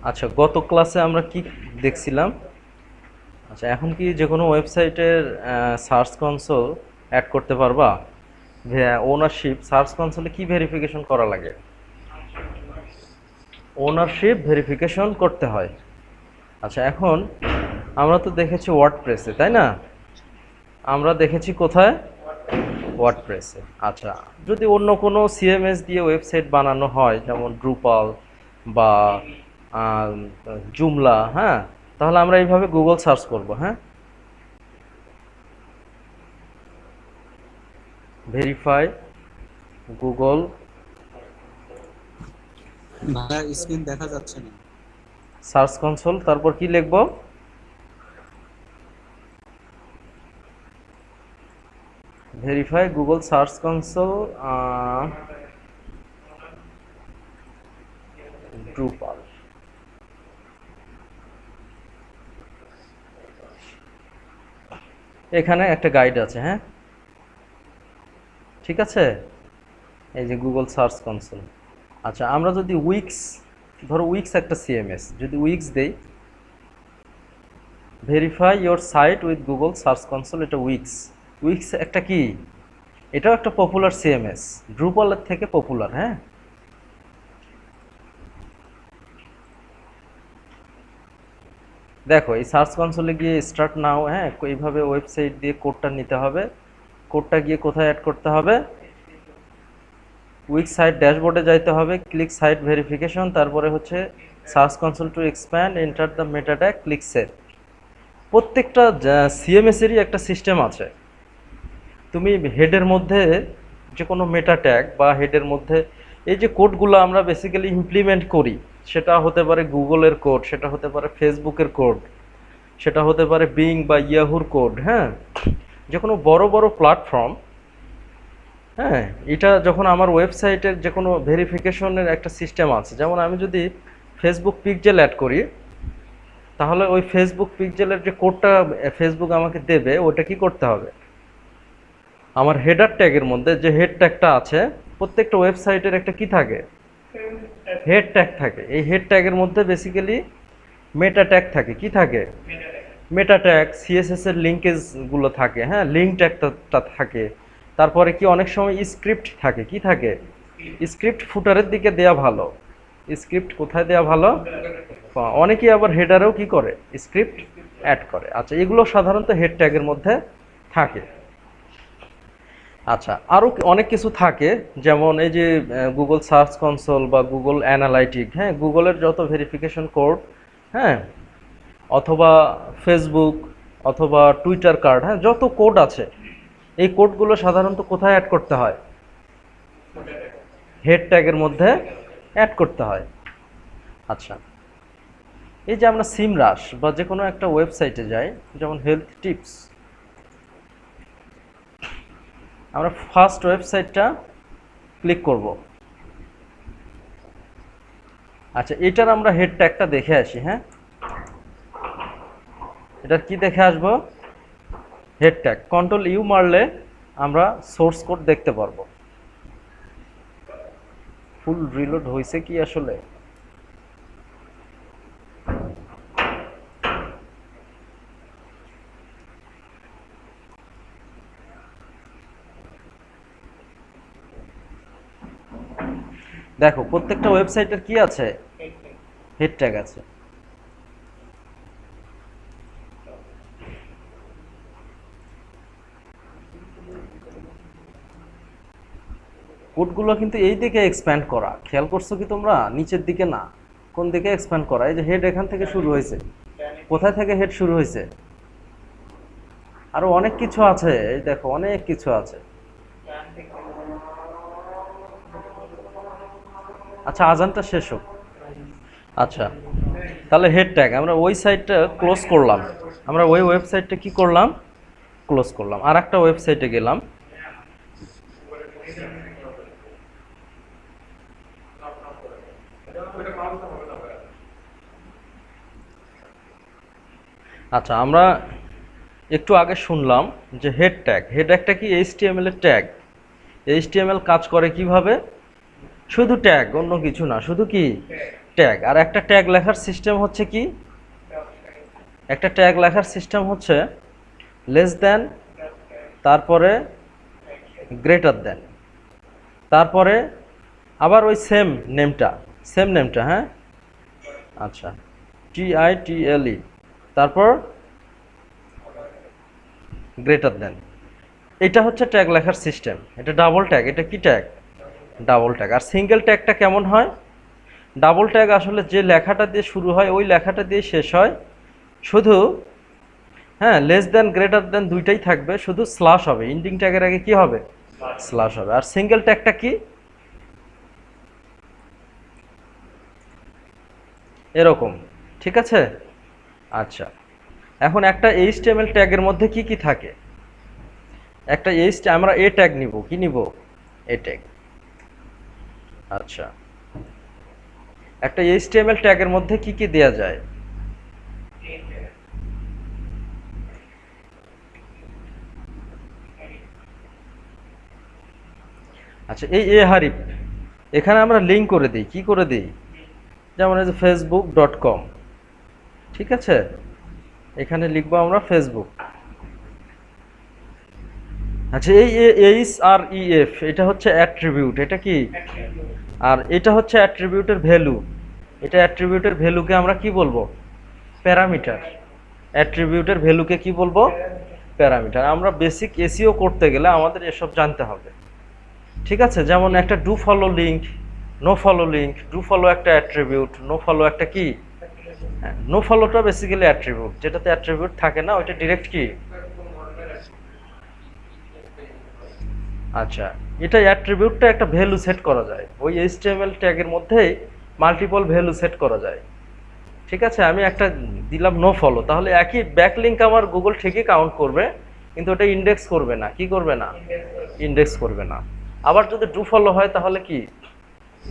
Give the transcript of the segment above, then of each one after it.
আচ্ছা, গত ক্লাসে আমরা কি দেখছিলাম? আচ্ছা, এখন কি যে কোনো ওয়েবসাইটের সার্চ কনসোল অ্যাড করতে পারবা? ওনারশিপ সার্চ কনসোলে কি ভেরিফিকেশন করা লাগে? ওনারশিপ ভেরিফিকেশন করতে হয়। আচ্ছা, এখন আমরা তো দেখেছি ওয়ার্ডপ্রেসে, তাই না? আমরা দেখেছি কোথায়? ওয়ার্ডপ্রেসে। আচ্ছা, যদি অন্য কোনো সিএমএস দিয়ে ওয়েবসাইট বানানো হয়, যেমন ড্রুপাল বা আম, জুমলা, হ্যাঁ, তাহলে আমরা এইভাবে গুগল সার্চ করব, হ্যাঁ, ভেরিফাই গুগল ভাইয়া স্ক্রিন দেখা যাচ্ছে না। সার্চ কনসোল, তারপর কি লিখব? Verify Google search console Drupal. এখানে একটা গাইড আছে, হ্যাঁ, ঠিক আছে, এই যে গুগল সার্চ কনসোল। আচ্ছা, আমরা যদি উইক্স, ধরো উইক্স একটা সিএমএস, যদি উইক্স দেই verify your site with Google search console, এটা উইক্স। উইক্স একটা কি, এটাও একটা পপুলার সিএমএস, ড্রুপালের থেকে পপুলার, হ্যাঁ। দেখো, এই সার্চ কনসোলে গিয়ে স্টার্ট নাও, হ্যাঁ, এইভাবে ওয়েবসাইট দিয়ে কোডটা নিতে হবে। কোডটা গিয়ে কোথায় অ্যাড করতে হবে? উইক সাইট ড্যাশবোর্ডে যাইতে হবে, ক্লিক সাইট ভেরিফিকেশন, তারপরে হচ্ছে search console two expand, enter the meta tag, click save. প্রত্যেকটা সিএমএসেরই একটা সিস্টেম আছে। তুমি হেডের মধ্যে যে কোনো মেটা ট্যাগ বা হেডের মধ্যে এই যে কোডগুলো আমরা বেসিক্যালি ইমপ্লিমেন্ট করি, সেটা হতে পারে গুগলের কোড, সেটা হতে পারে ফেসবুকের কোড, সেটা হতে পারে বিং বা ইয়াহুর কোড, হ্যাঁ, যে কোনো বড় বড় প্ল্যাটফর্ম, হ্যাঁ, এটা যখন আমার ওয়েবসাইটের যে কোনো ভেরিফিকেশনের একটা সিস্টেম আছে, যেমন আমি যদি ফেসবুক পিক্সেল অ্যাড করি, তাহলে ওই ফেসবুক পিক্সেলের যে কোডটা ফেসবুক আমাকে দেবে, ওটা কি করতে হবে? আমার হেডার ট্যাগের মধ্যে যে হেড ট্যাগটা আছে, প্রত্যেকটা ওয়েবসাইটের একটা কি থাকে? হেড ট্যাগ থাকে। এই হেড ট্যাগের মধ্যে বেসিক্যালি মেটা ট্যাগ থাকে। কি থাকে? মেটা ট্যাগ, সিএসএস এর লিঙ্কেজগুলো থাকে, হ্যাঁ, লিঙ্ক ট্যাগটা থাকে। তারপরে কি অনেক সময় স্ক্রিপ্ট থাকে। কি থাকে? স্ক্রিপ্ট ফুটারের দিকে দেয়া ভালো। স্ক্রিপ্ট কোথায় দেয়া ভালো? অনেকেই আবার হেডারেও কি করে? স্ক্রিপ্ট অ্যাড করে। আচ্ছা, এগুলো সাধারণত হেড ট্যাগের মধ্যে থাকে। আচ্ছা, আরও অনেক কিছু থাকে, যেমন এই যে গুগল সার্চ কনসোল বা গুগল অ্যানালাইটিক, হ্যাঁ, গুগলের যত ভেরিফিকেশন কোড, হ্যাঁ, অথবা ফেসবুক অথবা টুইটার কার্ড, হ্যাঁ, যত কোড আছে, এই কোডগুলো সাধারণত কোথায় অ্যাড করতে হয়? হেড ট্যাগের মধ্যে অ্যাড করতে হয়। আচ্ছা, এই যে আমরা সিমরাশ বা যে কোনো একটা ওয়েবসাইটে যাই, যেমন হেলথ টিপস, আমরা ফার্স্ট ওয়েবসাইটটা ক্লিক করব। আচ্ছা, এটার আমরা হেড ট্যাগটা দেখে আসি, হ্যাঁ, এটার কি দেখে আসবো? Head tag. কন্ট্রোল ইউ মারলে আমরা সোর্স কোড দেখতে পারবো। ফুল রিলোড হয়েছে কি আসলে? দেখো, প্রত্যেকটা ওয়েবসাইটের কি আছে? হেড ট্যাগ আছে। কোডগুলো কিন্তু এই দিকে এক্সপ্যান্ড করা, খেয়াল করছো কি তোমরা? নিচের দিকে না, কোন দিকে এক্সপ্যান্ড করা? এই যে হেড এখান থেকে শুরু হয়েছে। কোথায় থেকে হেড শুরু হয়েছে? আরো অনেক কিছু আছে, এই দেখো অনেক কিছু আছে। আচ্ছা, আজানটা শেষ হোক। আচ্ছা, তাহলে হেড ট্যাগ আমরা ওই সাইটটা ক্লোজ করলাম। আমরা ওই ওয়েবসাইটটা কি করলাম? ক্লোজ করলাম। আর একটা ওয়েবসাইটে গেলাম। আচ্ছা, আমরা একটু আগে শুনলাম যে হেড ট্যাগ, হেড একটা কি এইচটিএমএল এর ট্যাগ। এইচটিএমএল কাজ করে কিভাবে? শুধু ট্যাগ, অন্য কিছু না, শুধু কি ট্যাগ। আর একটা ট্যাগ লেখার সিস্টেম হচ্ছে কি, একটা ট্যাগ লেখার সিস্টেম হচ্ছে লেস দেন, তারপরে গ্রেটার দেন, তারপরে আবার ওই সেম নেমটা, হ্যাঁ, আচ্ছা, TITLE, তারপর গ্রেটার দেন। এটা হচ্ছে ট্যাগ লেখার সিস্টেম। এটা ডাবল ট্যাগ। এটা কি ট্যাগ? Double tag. আর সিঙ্গেল ট্যাগটা কেমন হয়? ডাবল ট্যাগ আসলে যে লেখাটা দিয়ে শুরু হয় ওই লেখাটা দিয়ে শেষ হয়, শুধু হ্যাঁ লেস দেন গ্রেটার দেন দুইটাই থাকবে, শুধু স্ল্যাশ হবে, ইন্ডিং ট্যাগের আগে কি হবে? স্ল্যাশ হবে। আর সিঙ্গেল ট্যাগটা কি? এরকম, ঠিক আছে? আচ্ছা, এখন একটা HTML ট্যাগের মধ্যে কি কি থাকে? একটা আমরা এ ট্যাগ নিব, কি নিব? এ ট্যাগ। আচ্ছা, একটা HTML ট্যাগের মধ্যে কি কি দেয়া যায়? আচ্ছা, এই হারিফ এখানে আমরা লিঙ্ক করে দিই, কি করে দিই? যেমন এই যে facebook.com, ঠিক আছে, এখানে লিখবো আমরা ফেসবুক। আচ্ছা, এই HREF এটা হচ্ছে অ্যাট্রিবিউট। এটা কি? আর এটা হচ্ছে অ্যাট্রিবিউটের ভ্যালু। এটা অ্যাট্রিবিউটের ভ্যালুকে আমরা কি বলবো? প্যারামিটার। অ্যাট্রিবিউটের ভ্যালুকে কি বলবো? প্যারামিটার। আমরা বেসিক এসইও করতে গেলে আমাদের এসব জানতে হবে, ঠিক আছে? যেমন একটা do follow link, no follow link. Do follow একটা অ্যাট্রিবিউট, নো ফলো একটা কি? নো ফলোটা বেসিক্যালি অ্যাট্রিবিউট, যেটাতে অ্যাট্রিবিউট থাকে না ওইটা ডিরেক্ট কি? আচ্ছা, এটা অ্যাট্রিবিউটটা একটা ভ্যালু সেট করা যায়, ওই HTML ট্যাগের মধ্যেই মাল্টিপল ভ্যালু সেট করা যায়, ঠিক আছে? আমি একটা দিলাম নো ফলো, তাহলে একই ব্যাকলিঙ্ক আমার গুগল ঠিকই কাউন্ট করবে, কিন্তু ওটা ইন্ডেক্স করবে না। কি করবে না? ইন্ডেক্স করবে না। আবার যদি ডু ফলো হয় তাহলে কি?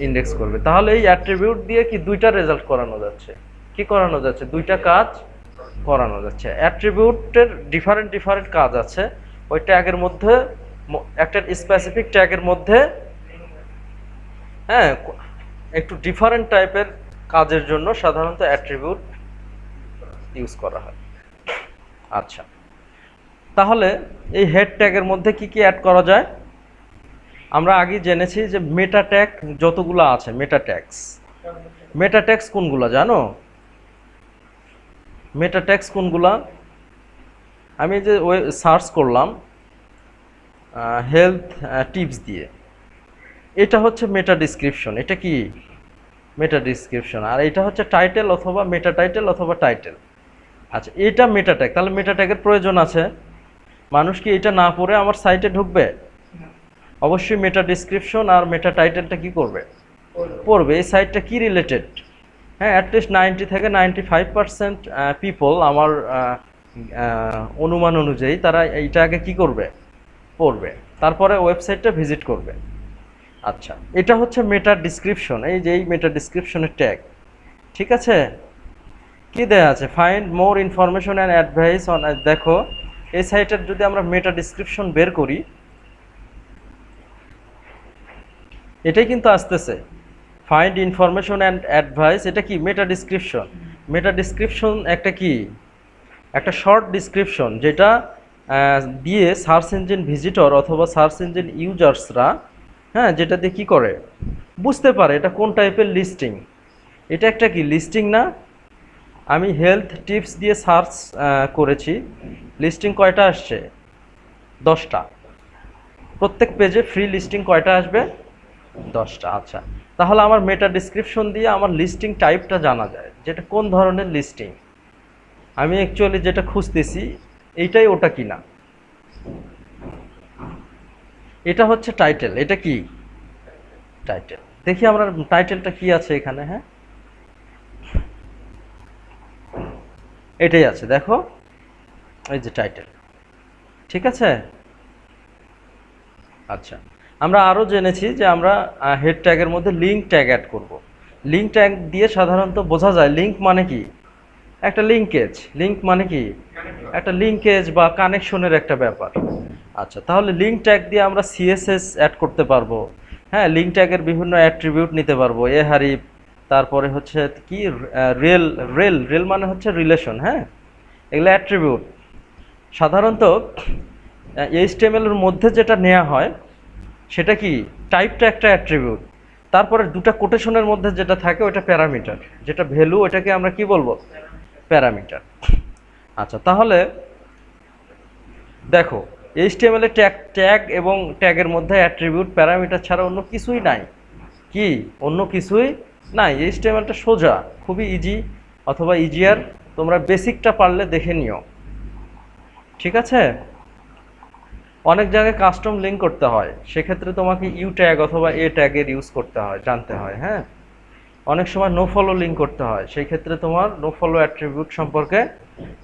ইন্ডেক্স করবে। তাহলে এই অ্যাট্রিবিউট দিয়ে কি দুইটা রেজাল্ট করানো যাচ্ছে? কি করানো যাচ্ছে? দুইটা কাজ করানো যাচ্ছে। অ্যাট্রিবিউটের ডিফারেন্ট ডিফারেন্ট কাজ আছে। ওই ট্যাগের মধ্যে একটা স্পেসিফিক ট্যাগের মধ্যে হ্যাঁ একটু ডিফারেন্ট টাইপের কাজের জন্য সাধারণত অ্যাট্রিবিউট ইউজ করা হয়। আচ্ছা, তাহলে এই হেড ট্যাগের মধ্যে কি কি অ্যাড করা যায়? আমরা আগে জেনেছি যে মেটা ট্যাগ যতগুলো আছে, মেটা ট্যাগস কোনগুলো জানো? মেটা ট্যাগস কোনগুলা? আমি যে ওই সার্চ করলাম হেলথ টিপস দিয়ে, এটা হচ্ছে মেটা ডিসক্রিপশন। এটা কি? মেটা ডিসক্রিপশন। আর এটা হচ্ছে টাইটেল অথবা মেটা টাইটেল অথবা টাইটেল। আচ্ছা, এটা মেটা ট্যাগ। তাহলে মেটা ট্যাগের প্রয়োজন আছে। মানুষ কি এটা না পড়ে আমার সাইটে ঢুকবে? অবশ্যই মেটা ডিসক্রিপশন আর মেটা টাইটেলটা কি করবে? পড়বে। এই সাইটটা কি রিলেটেড? হ্যাঁ, অ্যাটলিস্ট 90 থেকে 95% পিপল আমার অনুমান অনুযায়ী তারা এইটা আগে কি করবে? পড়বে, তারপরে ওয়েবসাইটটা ভিজিট করবে। আচ্ছা, এটা হচ্ছে মেটা ডিসক্রিপশন। এই যে এই মেটা ডিসক্রিপশনের ট্যাগ, ঠিক আছে? কি দেয়া আছে? Find more information and advice on. দেখো, এই সাইটের যদি আমরা মেটা ডিসক্রিপশন বের করি, এটাই কিন্তু আসতেছে ফাইন্ড ইনফরমেশন অ্যান্ড অ্যাডভাইস। এটা কি? মেটা ডিসক্রিপশন। মেটা ডিসক্রিপশন একটা কি? একটা শর্ট ডিসক্রিপশন, যেটা দিয়ে সার্চ ইঞ্জিন ভিজিটর অথবা সার্চ ইঞ্জিন ইউজার্সরা হ্যাঁ যেটা দিয়ে কী করে? বুঝতে পারে এটা কোন টাইপের লিস্টিং। এটা একটা কি? লিস্টিং না? আমি হেলথ টিপস দিয়ে সার্চ করেছি, লিস্টিং কয়টা আসছে? 10টা। প্রত্যেক পেজে ফ্রি লিস্টিং কয়টা আসবে? 10টা। আচ্ছা, তাহলে আমার মেটা ডিসক্রিপশন দিয়ে আমার লিস্টিং টাইপটা জানা যায়, যেটা কোন ধরনের লিস্টিং। আমি অ্যাকচুয়ালি যেটা খুঁজতেছি এইটাই ওটা কিনা। এটা হচ্ছে টাইটেল। এটা কি? টাইটেল। দেখি আমরা টাইটেলটা কি আছে এখানে। হ্যাঁ, এটাই আছে, দেখো, এই যে টাইটেল, ঠিক আছে? আচ্ছা, আমরা আরও জেনেছি যে আমরা হেড ট্যাগের মধ্যে লিঙ্ক ট্যাগ অ্যাড করব। লিঙ্ক ট্যাগ দিয়ে সাধারণত বোঝা যায় লিঙ্ক মানে কি? একটা লিঙ্কেজ। লিঙ্ক মানে কি? একটা লিঙ্কেজ বা কানেকশনের একটা ব্যাপার। আচ্ছা, তাহলে লিঙ্ক ট্যাগ দিয়ে আমরা CSS অ্যাড করতে পারবো। হ্যাঁ, লিঙ্ক ট্যাগের বিভিন্ন অ্যাট্রিবিউট নিতে পারবো, এ হারিফ, তারপরে হচ্ছে কি রেল রেল রেল মানে হচ্ছে রিলেশন, হ্যাঁ, এগুলো অ্যাট্রিবিউট। সাধারণত এইচটিএমএল এর মধ্যে যেটা নেওয়া হয় সেটা কি, টাইপটা একটা অ্যাট্রিবিউট, তারপরে দুটা কোটেশনের মধ্যে যেটা থাকে ওটা প্যারামিটার, যেটা ভ্যালু ওটাকে আমরা কি বলবো, প্যারামিটার। আচ্ছা, তাহলে দেখো এইচটিএমএল এ ট্যাগ ট্যাগ এবং ট্যাগের মধ্যে অ্যাট্রিবিউট প্যারামিটার ছাড়া অন্য কিছুই নাই। কি, অন্য কিছুই নাই। এইচটিএমএলটা সোজা, খুবই ইজি অথবা ইজিয়ার, তোমরা বেসিকটা পারলে দেখে নিও, ঠিক আছে। অনেক জায়গায় কাস্টম লিঙ্ক করতে হয়, সেক্ষেত্রে তোমাকে ইউ ট্যাগ অথবা এ ট্যাগের ইউজ করতে হয়, জানতে হয়, হ্যাঁ। অনেক সময় নো ফলো লিঙ্ক করতে হয়, সেই ক্ষেত্রে তোমার নো ফলো অ্যাট্রিবিউট সম্পর্কে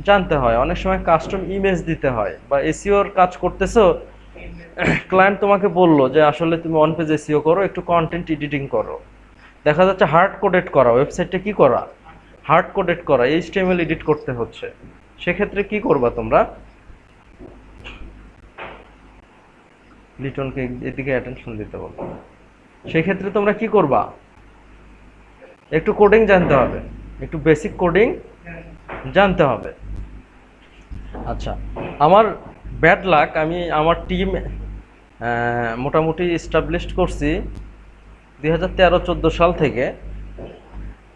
জানতে হয়। অনেক সময় কাস্টম ইমেজ দিতে হয়, বা এসইওর কাজ করতেছো, ক্লায়েন্ট তোমাকে বললো যে আসলে তুমি অন পেজ এসইও করো, একটু কন্টেন্ট এডিটিং করো, দেখা যাচ্ছে হার্ড কোডেড করা, ওয়েবসাইটে কি করা, হার্ড কোডেড করা, এইচটিএমএল এডিট করতে হচ্ছে, সেক্ষেত্রে কি করবা তোমরা, লিটনকে এদিকে অ্যাটেনশন দিতে বলো, সেক্ষেত্রে তোমরা কি করবা, একটু কোডিং জানতে হবে, একটু বেসিক কোডিং জানতে হবে। আচ্ছা, আমার ব্যাড লাক, আমি আমার টিম মোটামুটি এস্টাবলিশড করছি 2013-14 সাল থেকে,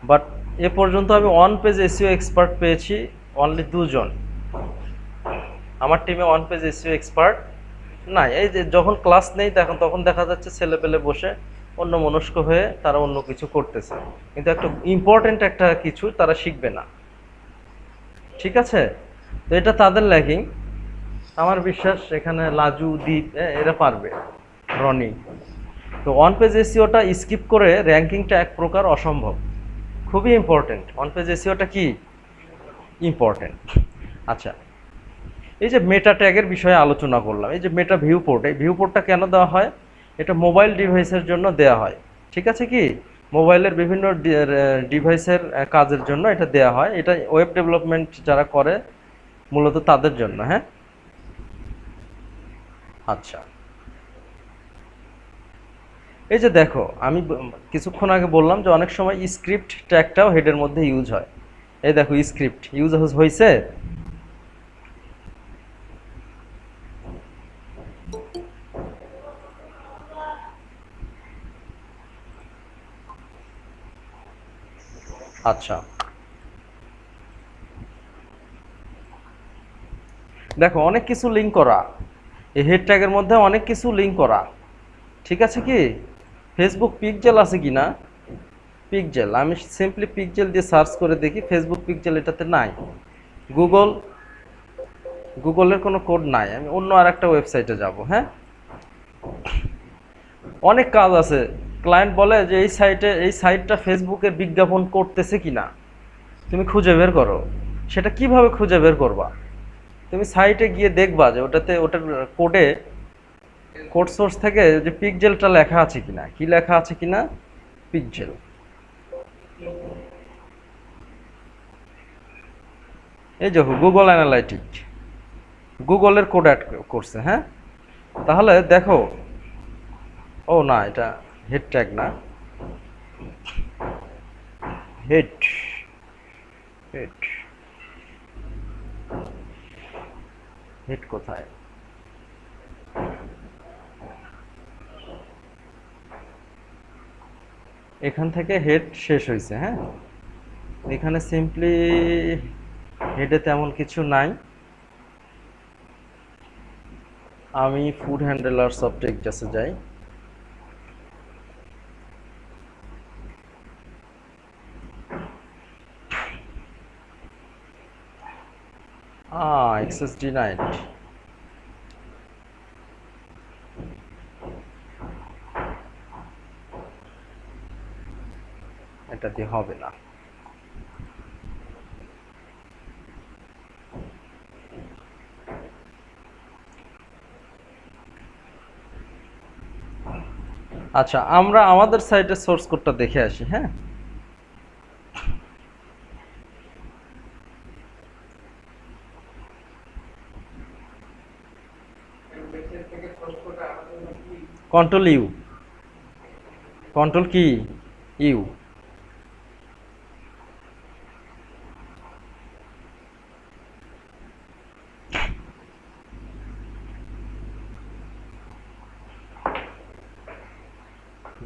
বাট এ পর্যন্ত আমি অন পেজ এসইও এক্সপার্ট পেয়েছি অনলি 2 জন। আমার টিমে অন পেজ এসইও এক্সপার্ট নাই। এই যে যখন ক্লাস নেই তখন দেখা যাচ্ছে ছেলে পেলে বসে অন্য মনস্ক হয়ে তারা অন্য কিছু করতেছে, কিন্তু একটা ইম্পর্টেন্ট একটা কিছু তারা শিখবে না, ঠিক আছে। তো এটা তাদের ল্যাকিং। আমার বিশ্বাস এখানে লাজু, দীপ এরা পারবে, রনি। তো অন পেজ এসইওটা স্কিপ করে র্যাঙ্কিংটা এক প্রকার অসম্ভব, খুবই ইম্পর্টেন্ট। অন পেজ এসইওটা কি ইম্পর্টেন্ট। আচ্ছা, এই যে মেটা ট্যাগের বিষয়ে আলোচনা করলাম, এই যে মেটা ভিউপোর্ট, এই ভিউপোর্টটা কেন দেওয়া হয়, এটা মোবাইল ডিভাইসের জন্য দেওয়া হয়, ঠিক আছে। কি, মোবাইলের বিভিন্ন ডিভাইসের কাজের জন্য এটা দেওয়া হয়, এটা ওয়েব ডেভেলপমেন্ট যারা করে মূলত তাদের জন্য, হ্যাঁ। আচ্ছা, এই যে দেখো আমি কিছুক্ষণ আগে বললাম যে অনেক সময় স্ক্রিপ্ট ট্যাগটাও হেডের মধ্যে ইউজ হয়। এই দেখো স্ক্রিপ্ট ইউজ হয়েছে। আচ্ছা, দেখো অনেক কিছু লিঙ্ক করা, এই হেড ট্যাগের মধ্যে অনেক কিছু লিঙ্ক করা, ঠিক আছে। কি, ফেসবুক পিকজেল আছে কি না, পিকজেল, আমি সিম্পলি পিকজেল দিয়ে সার্চ করে দেখি, ফেসবুক পিকজেল এটাতে নাই। গুগলের কোনো কোড নাই, আমি অন্য আর একটা ওয়েবসাইটে যাব, হ্যাঁ। অনেক কাজ আছে, ক্লায়েন্ট বলে যে এই সাইটটা ফেসবুকের বিজ্ঞাপন করতেছে কিনা তুমি খুঁজে বের করো। সেটা কিভাবে খুঁজে বের করবা, তুমি সাইটে গিয়ে দেখবা যে ওটার কোড সোর্স থেকে যে পিকজেলটা লেখা আছে কিনা, কি লেখা আছে কিনা, পিকজেল। এই যে গুগল অ্যানালাইটিক, গুগলের কোড অ্যাড করছে, হ্যাঁ। তাহলে দেখো, ও না, এটা হেড ট্যাগ না, হেড হেড হেড কোথায়, এখান থেকে হেড শেষ হয়েছে, হ্যাঁ। এখানে সিম্পলি হেডে তেমন কিছু নাই। আমি ফুড হ্যান্ডলার্স অফ টেক্সাসে যাই, এক্সেস ডিনাইড, এটা দিয়ে হবে না। আচ্ছা, আমরা আমাদের সাইটের সোর্স কোডটা দেখে আসি, হ্যাঁ। কন্ট্রোল ইউ, কন্ট্রোল কি, ইউ,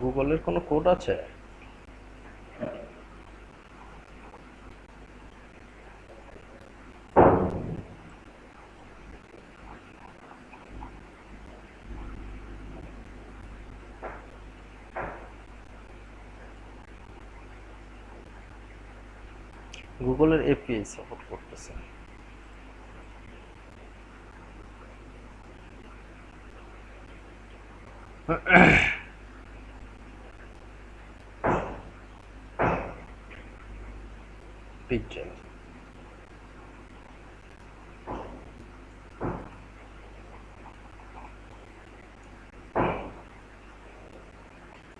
গুগলের কোনো কোড আছে? গুগলের এপিআই সাপোর্ট করতেছে। পিকজেল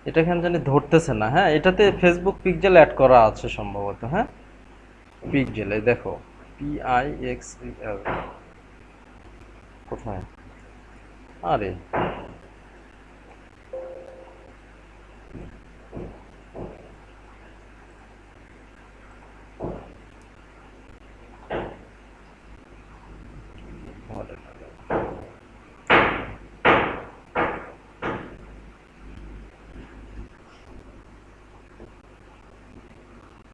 এটা কেন জানি ধরতেছে না। হ্যাঁ, এটাতে ফেসবুক পিকজেল অ্যাড করা আছে সম্ভবত। হ্যাঁ, পিকজেল এই দেখো, PIXEL কোথায়? আরে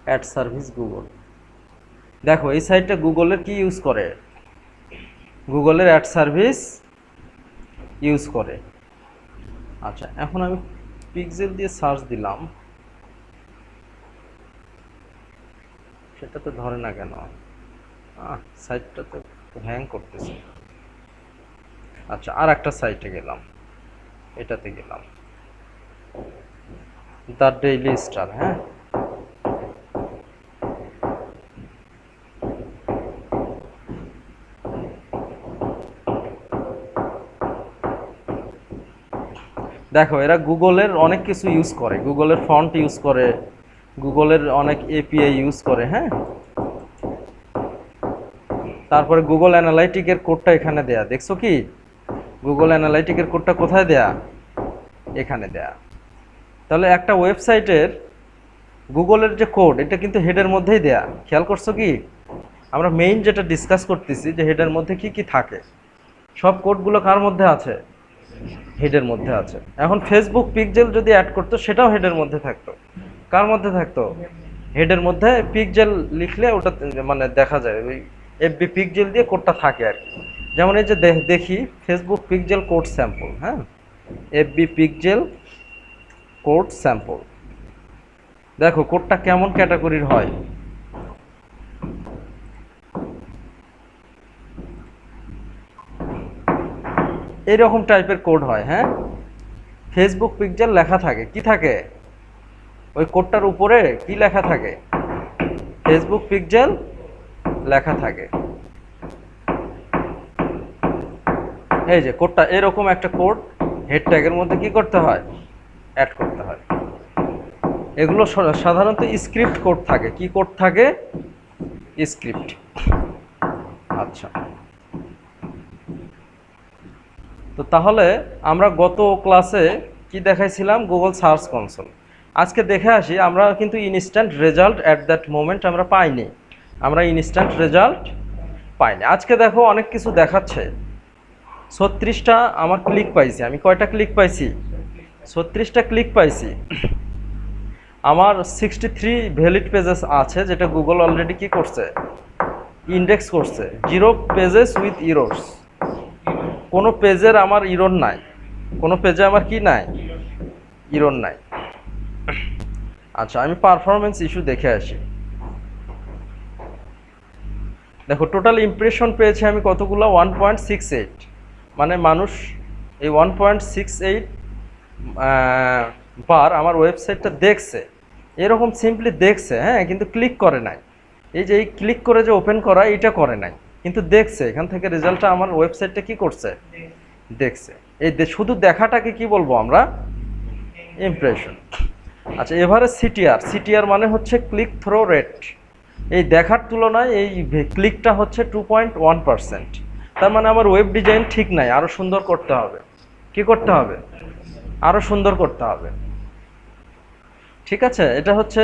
অ্যাড সার্ভিস গুগল। দেখো এই সাইটটা গুগলের কি ইউজ করে? গুগলের অ্যাড সার্ভিস ইউজ করে। আচ্ছা, এখন আমি পিক্সেল দিয়ে সার্চ দিলাম, সেটা তো ধরে না কেন? সাইটটা তো হ্যাং করতেছে। আচ্ছা, আর একটা সাইটে গেলাম, এটাতে গেলাম, দ্য ডেইলি স্টার। হ্যাঁ, দেখো এরা গুগলের অনেক কিছু ইউজ করে, গুগলের ফন্ট ইউজ করে, গুগলের অনেক এপিআই ইউজ করে। হ্যাঁ, তারপরে গুগল অ্যানালাইটিকের কোডটা এখানে দেয়া, দেখছো কি? গুগল অ্যানালাইটিকের কোডটা কোথায় দেয়া? এখানে দেয়া। তাহলে একটা ওয়েবসাইটের গুগলের যে কোড, এটা কিন্তু হেডের মধ্যেই দেয়া। খেয়াল করছো কি? আমরা মেইন যেটা ডিসকাস করতেছি যে হেডের মধ্যে কি কি থাকে, সব কোডগুলো কার মধ্যে আছে? হেডের মধ্যে আছে। এখন ফেসবুক পিকজেল যদি অ্যাড করতো, সেটাও হেডের মধ্যে থাকতো। কার মধ্যে থাকতো? হেডের মধ্যে। পিকজেল লিখলে ওটা মানে দেখা যায়, ওই এফবি পিকজেল দিয়ে কোডটা থাকে আর কি। যেমন এই যে দেখি ফেসবুক পিকজেল কোড স্যাম্পল। হ্যাঁ, এফবি পিকজেল কোড স্যাম্পল। দেখো কোডটা কেমন ক্যাটাগরির হয়। এইরকম টাইপের কোড হয়। হ্যাঁ, ফেসবুক পিকজেল লেখা থাকে, কি থাকে ওই কোডটার উপরে? কি লেখা থাকে? ফেসবুক পিকজেল লেখা থাকে। এই যে কোডটা, এরকম একটা কোড হেড ট্যাগের মধ্যে কি করতে হয়? অ্যাড করতে হয়। এগুলো সাধারণত স্ক্রিপ্ট কোড থাকে। কি কোড থাকে? স্ক্রিপ্ট। আচ্ছা, তো তাহলে আমরা গত ক্লাসে কি দেখাইছিলাম? Google search console. আজকে দেখে আসি, আমরা কিন্তু instant result at that moment আমরা পাইনি। আমরা ইনস্ট্যান্ট রেজাল্ট পাইনি। আজকে দেখো অনেক কিছু দেখাচ্ছে। 36টা আমার ক্লিক পাইছি। আমি কয়টা ক্লিক পাইছি? 36টা ক্লিক পাইছি। আমার 63 ভ্যালিড পেজেস আছে, যেটা গুগল অলরেডি কি করছে? ইন্ডেক্স করছে। 0 পেজেস উইথ ইরোর্স। কোনো পেজের আমার ইরোর নাই, কোনো পেজে আমার কি নাই? ইরোর নাই। আচ্ছা, আমি পারফরমেন্স ইস্যু দেখে আসি। দেখো টোটাল ইমপ্রেশন পেয়েছে আমি কতগুলো? 1.68। মানে মানুষ এই 1.68 বার আমার ওয়েবসাইটটা দেখছে। এরকম সিম্পলি দেখছে, হ্যাঁ, কিন্তু ক্লিক করে নাই। এই যে এই ক্লিক করে যে ওপেন করা, এটা করে নাই, কিন্তু দেখছে। এখান থেকে রেজাল্টটা আমার ওয়েবসাইটটা কি করছে? দেখছে। এই শুধু দেখাটাকে কি বলবো আমরা? ইমপ্রেশন। আচ্ছা, এভারেজ সিটিআর। সিটিআর মানে হচ্ছে ক্লিক থ্রো রেট। এই দেখার তুলনায় এই ক্লিকটা হচ্ছে 2.1%। তার মানে আমার ওয়েব ডিজাইন ঠিক নাই, আরও সুন্দর করতে হবে। কি করতে হবে? আরও সুন্দর করতে হবে। ঠিক আছে, এটা হচ্ছে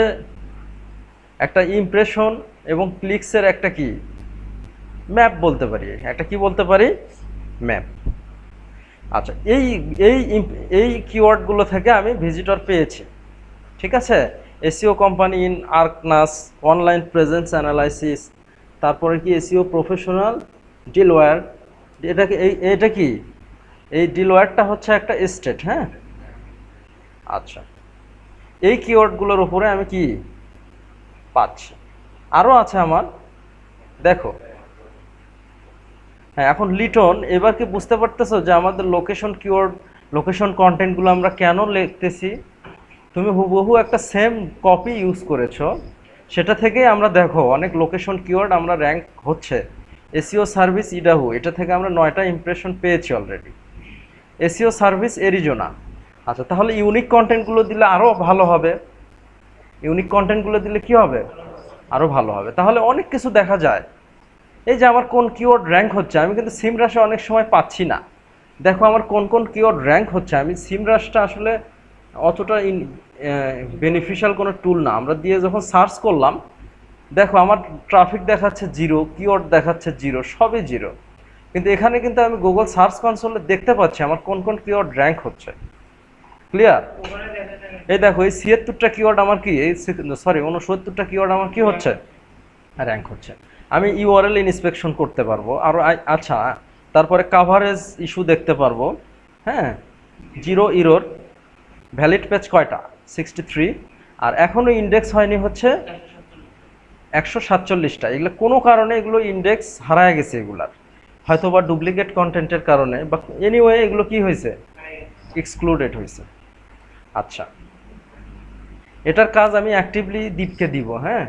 একটা ইমপ্রেশন এবং ক্লিকসের একটা কি ম্যাপ বলতে পারি। একটা কি বলতে পারি? ম্যাপ। আচ্ছা, এই এই কিওয়ার্ডগুলো থেকে আমি ভিজিটর পেয়েছি, ঠিক আছে। SEO company in Arkansas, online presence analysis, তারপরে কি এসইও প্রফেশনাল, ডিলওয়্যার। এটা কি, এই ডিলওয়্যারটা হচ্ছে একটা স্টেট, হ্যাঁ। আচ্ছা, এই কিওয়ার্ডগুলোর উপরে আমি কি পাচ্ছি। আরও আছে আমার, দেখো। হ্যাঁ, এখন লিটন, এবার কি বুঝতে পারতেছো যে আমাদের লোকেশন কিওয়ার্ড, লোকেশন কন্টেন্টগুলো আমরা কেন লিখতেছি? তুমি হুবহু একটা সেম কপি ইউজ করেছো, সেটা থেকেই আমরা দেখো অনেক লোকেশন কিওয়ার্ড আমরা র্যাঙ্ক হচ্ছে। এসইও সার্ভিস ইডাহু, এটা থেকে আমরা 9টা ইমপ্রেশন পেয়েছি অলরেডি। SEO service Arizona. আচ্ছা, তাহলে ইউনিক কন্টেন্টগুলো দিলে আরও ভালো হবে। ইউনিক কন্টেন্টগুলো দিলে কি হবে? আরও ভালো হবে। তাহলে অনেক কিছু দেখা যায়। এই যে আমার কোন কিওয়ার্ড র্যাঙ্ক হচ্ছে, আমি কিন্তু সিমরাশে অনেক সময় পাচ্ছি না। দেখো আমার কোন কোন কিওয়ার্ড র্যাঙ্ক হচ্ছে। আমি সিমরাশটা আসলে অতটা বেনিফিশিয়াল কোনো টুল না। আমরা দিয়ে যখন সার্চ করলাম, দেখো আমার ট্রাফিক দেখাচ্ছে 0, কিওয়ার্ড দেখাচ্ছে 0, সবই 0। কিন্তু এখানে কিন্তু আমি গুগল সার্চ কনসোলে দেখতে পাচ্ছি আমার কোন কোন কিওয়ার্ড র্যাঙ্ক হচ্ছে। ক্লিয়ার? এই দেখো, এই 76টা কিওয়ার্ড আমার কি, এই 69টা কিওয়ার্ড আমার কি হচ্ছে, র্যাঙ্ক হচ্ছে। আমি ইউআরএল ইন্সপেকশন করতে পারবো আরও। আচ্ছা, তারপরে কাভারেজ ইস্যু দেখতে পারবো, হ্যাঁ। 0 ইরোর, ভ্যালিড পেজ কয়টা, 63। আর এখনও ইন্ডেক্স হয়নি হচ্ছে 147টা। এগুলো কোনো কারণে এগুলো ইন্ডেক্স হারায় গেছে, এগুলার হয়তো বা ডুপ্লিকেট কন্টেন্টের কারণে, বা এনিওয়ে এগুলো কি হয়েছে, এক্সক্লুডেড হয়েছে। আচ্ছা, এটার কাজ আমি অ্যাক্টিভলি দীপকে দিব, হ্যাঁ।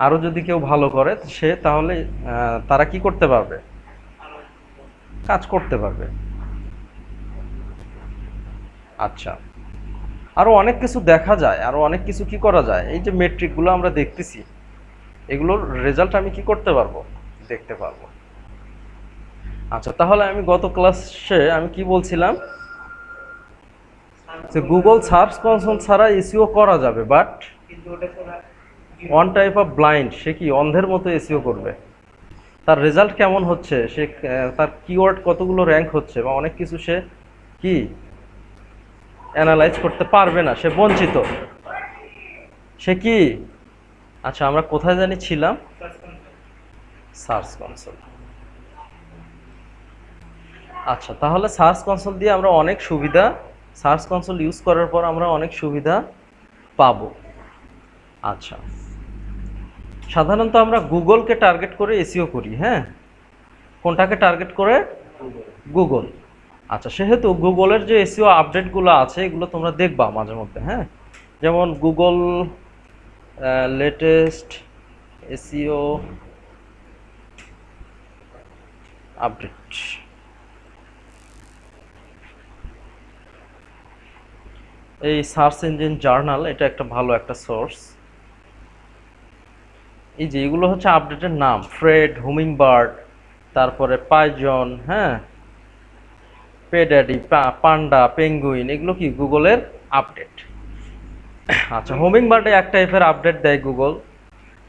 আরও যদি কেউ ভালো করে সে, তাহলে তারা কি করতে পারবে, কাজ করতে পারবে। আচ্ছা, আরও অনেক কিছু দেখা যায়, আরও অনেক কিছু কি করা যায়। এই যে মেট্রিকগুলো আমরা দেখতেছি, এগুলোর রেজাল্ট আমি কি করতে পারবো, দেখতে পারবো। আচ্ছা, তাহলে আমি গত ক্লাসে আমি কি বলছিলাম, যে গুগল সার্চ কনসোল ছাড়া এসইও করা যাবে, but one type of blind, সে কি অন্ধের মতো এসইও করবে। তার রেজাল্ট কেমন হচ্ছে, সে তার কিওয়ার্ড কতগুলো র্যাঙ্ক হচ্ছে, বা অনেক কিছু সে কি অ্যানালাইজ করতে পারবে না, সে বঞ্চিত। সে কি, আচ্ছা আমরা কোথায় জানি ছিলাম, সার্চ কনসোল। আচ্ছা, তাহলে সার্চ কনসোল দিয়ে আমরা অনেক সুবিধা, সার্চ কনসোল ইউজ করার পর আমরা অনেক সুবিধা পাবো। আচ্ছা, সাধারণত আমরা গুগলকে টার্গেট করে এসইও করি, হ্যাঁ। কোনটাকে টার্গেট করে? গুগল। আচ্ছা, সেহেতু গুগলের যে এসইও আপডেটগুলো আছে এগুলো তোমরা দেখবা মাঝে মধ্যে, হ্যাঁ। যেমন গুগল লেটেস্ট এসইও আপডেট, এই সার্চ ইঞ্জিন জার্নাল, এটা একটা ভালো একটা সোর্স। এই যে এগুলো হচ্ছে আপডেটের নাম, ফ্রেড, হুমিংবার্ড, তারপরে পাইজন, হ্যাঁ, পেড্যাডি, পান্ডা, পেঙ্গুইন, এগুলো কি গুগলের আপডেট। আচ্ছা, হুমিংবার্ডে এক টাইপের আপডেট দেয় গুগল,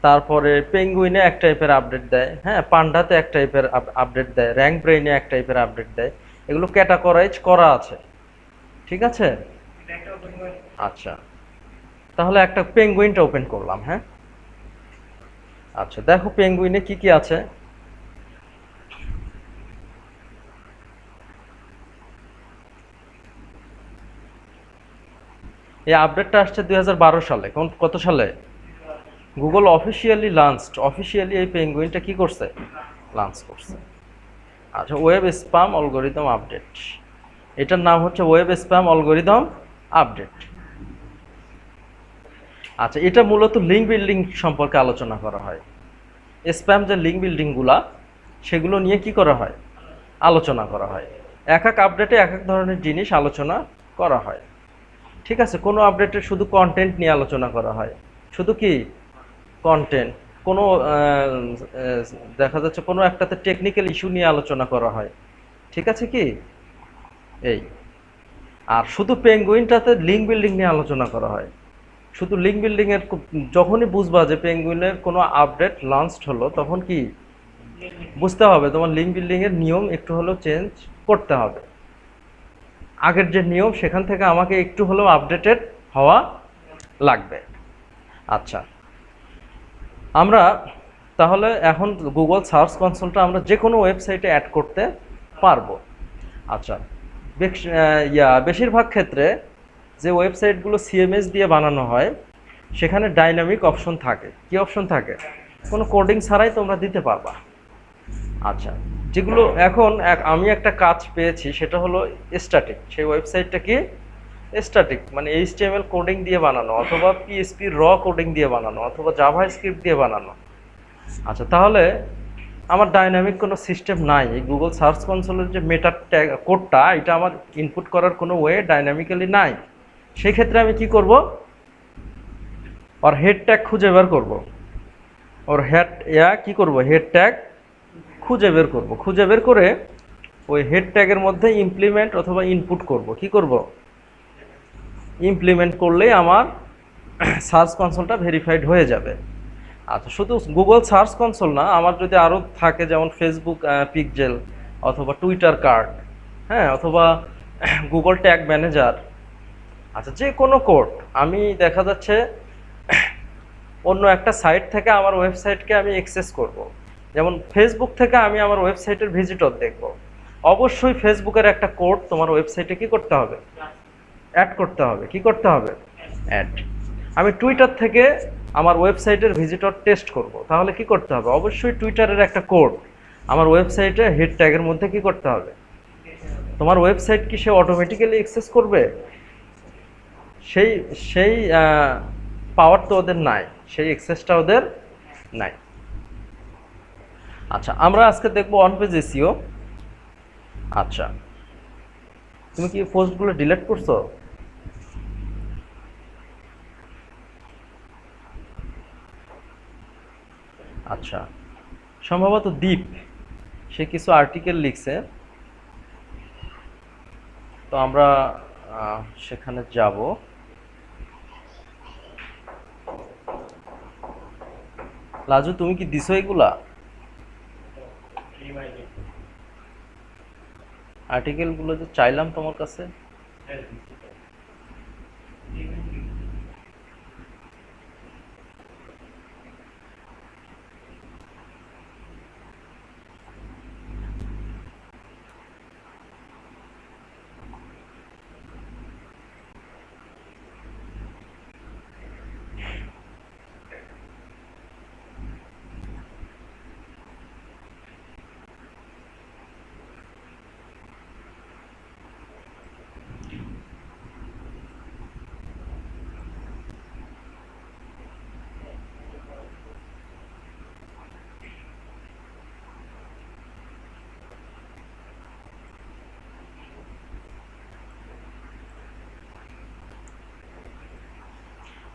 তারপরে পেঙ্গুইনে এক টাইপের আপডেট দেয়, হ্যাঁ, পান্ডাতে এক টাইপের আপডেট দেয়, র্যাঙ্ক ব্রেইনে এক টাইপের আপডেট দেয়। এগুলো ক্যাটাগরাইজ করা আছে, ঠিক আছে। আচ্ছা, তাহলে একটা পেঙ্গুইনটা ওপেন করলাম, হ্যাঁ। আচ্ছা, দেখো পেঙ্গুইনে কি কি আছে। এই আপডেটটা আসছে 2012 সালে। কত সালে? গুগল অফিসিয়ালি এই পেঙ্গুইনটা কি করছে, লঞ্চ করছে। আচ্ছা, ওয়েব স্প্যাম অ্যালগরিদম আপডেট, এটার নাম হচ্ছে ওয়েব স্প্যাম অ্যালগরিদম আপডেট। আচ্ছা, এটা মূলত লিঙ্ক বিল্ডিং সম্পর্কে আলোচনা করা হয়। স্প্যাম যে লিঙ্ক বিল্ডিংগুলা, সেগুলো নিয়ে কি করা হয়, আলোচনা করা হয়। এক এক আপডেটে এক এক ধরনের জিনিস আলোচনা করা হয়, ঠিক আছে। কোনো আপডেটে শুধু কন্টেন্ট নিয়ে আলোচনা করা হয়, শুধু কি কন্টেন্ট। কোনো দেখা যাচ্ছে কোনো একটাতে টেকনিক্যাল ইস্যু নিয়ে আলোচনা করা হয়, ঠিক আছে কি এই। আর শুধু পেঙ্গুইনটাতে লিঙ্ক বিল্ডিং নিয়ে আলোচনা করা হয়। শুধু লিঙ্ক বিল্ডিংয়ের যখনই বুঝবা যে পেঙ্গুইনের কোনো আপডেট লঞ্চড হলো, তখন কি বুঝতে হবে তোমার লিঙ্ক বিল্ডিংয়ের নিয়ম একটু হলেও চেঞ্জ করতে হবে। আগের যে নিয়ম সেখান থেকে আমাকে একটু হলেও আপডেটেড হওয়া লাগবে। আচ্ছা, আমরা তাহলে এখন গুগল সার্চ কনসোলটা আমরা যে কোনো ওয়েবসাইটে অ্যাড করতে পারবো। আচ্ছা, বেশিরভাগ ক্ষেত্রে যে ওয়েবসাইটগুলো সিএমএস দিয়ে বানানো হয় সেখানে ডাইনামিক অপশন থাকে। কি অপশন থাকে? কোনো কোডিং ছাড়াই তোমরা দিতে পারবা। আচ্ছা, যেগুলো এখন আমি একটা কাজ পেয়েছি সেটা হলো স্ট্যাটিক। সেই ওয়েবসাইটটা কি স্ট্যাটিক, মানে এইচটিএমএল কোডিং দিয়ে বানানো, অথবা পিএসপি র কোডিং দিয়ে বানানো, অথবা জাভা স্ক্রিপ্ট দিয়ে বানানো। আচ্ছা, তাহলে আমার ডাইনামিক কোনো সিস্টেম নাই। এই গুগল সার্চ কনসোলের যে মেটা ট্যাগ কোডটা, এটা আমার ইনপুট করার কোনো ওয়ে ডাইনামিক্যালি নাই। সেই ক্ষেত্রে আমি কি করব? ওর হেড ট্যাগ খুঁজে বের করব। ওর কি করব? হেড ট্যাগ খুঁজে বের করব। খুঁজে বের করে ওই হেড ট্যাগের মধ্যে ইমপ্লিমেন্ট অথবা ইনপুট করব। কি করব? ইমপ্লিমেন্ট করলেই আমার সার্চ কনসোলটা ভেরিফাইড হয়ে যাবে। আচ্ছা, শুধু গুগল সার্চ কনসোল না, আমার যদি আরও থাকে, যেমন ফেসবুক পিকজেল, অথবা টুইটার কার্ড, হ্যাঁ, অথবা গুগল ট্যাগ ম্যানেজার। আচ্ছা, যে কোনো কোড আমি দেখা যাচ্ছে অন্য একটা সাইট থেকে আমার ওয়েবসাইটকে আমি অ্যাক্সেস করব। যেমন ফেসবুক থেকে আমি আমার ওয়েবসাইটের ভিজিটর দেখব, অবশ্যই ফেসবুকের একটা কোড তোমার ওয়েবসাইটে কি করতে হবে? অ্যাড করতে হবে। কি করতে হবে? অ্যাড। আমি টুইটার থেকে আমার ওয়েবসাইটের ভিজিটর টেস্ট করব, তাহলে কি করতে হবে? অবশ্যই টুইটারের একটা কোড আমার ওয়েবসাইটে হেড ট্যাগের মধ্যে কি করতে হবে? তোমার ওয়েবসাইট কি সে অটোমেটিক্যালি অ্যাক্সেস করবে? সেই সেই পাওয়ার তো ওদের নাই, সেই অ্যাক্সেসটা ওদের নাই। আচ্ছা, আমরা আজকে দেখব অন পেজ এসইও। আচ্ছা, তুমি কি পোস্টগুলো ডিলিট করছো? আচ্ছা, সম্ভবত দীপ সে কিছু আর্টিকেল লিখছে, তো আমরা সেখানে যাব। লাজু, তুমি কি দিছো এগুলা আর্টিকেলগুলো যে চাইলাম তোমার কাছে?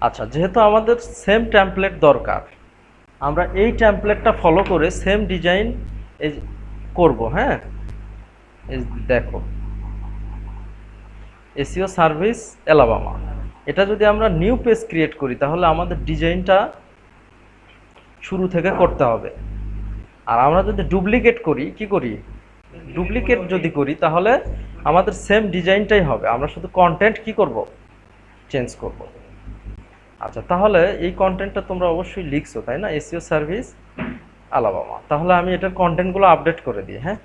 আচ্ছা, যেহেতু আমাদের সেম টেমপ্লেট দরকার, আমরা এই টেমপ্লেটটা ফলো করে সেম ডিজাইন করব। হ্যাঁ, এই দেখো, এসইও সার্ভিস অ্যালাবামা। এটা যদি আমরা নিউ পেজ ক্রিয়েট করি তাহলে আমাদের ডিজাইনটা শুরু থেকে করতে হবে। আর আমরা যদি ডুপ্লিকেট করি, কি করি? ডুপ্লিকেট যদি করি তাহলে আমাদের সেম ডিজাইনটাই হবে, আমরা শুধু কন্টেন্ট কি করব? চেঞ্জ করব। আচ্ছা, তাহলে এই কন্টেন্টটা তোমরা অবশ্যই লিখছো, তাই না? SEO service Alabama. তাহলে আমি এটার কন্টেন্টগুলো আপডেট করে দিই। হ্যাঁ,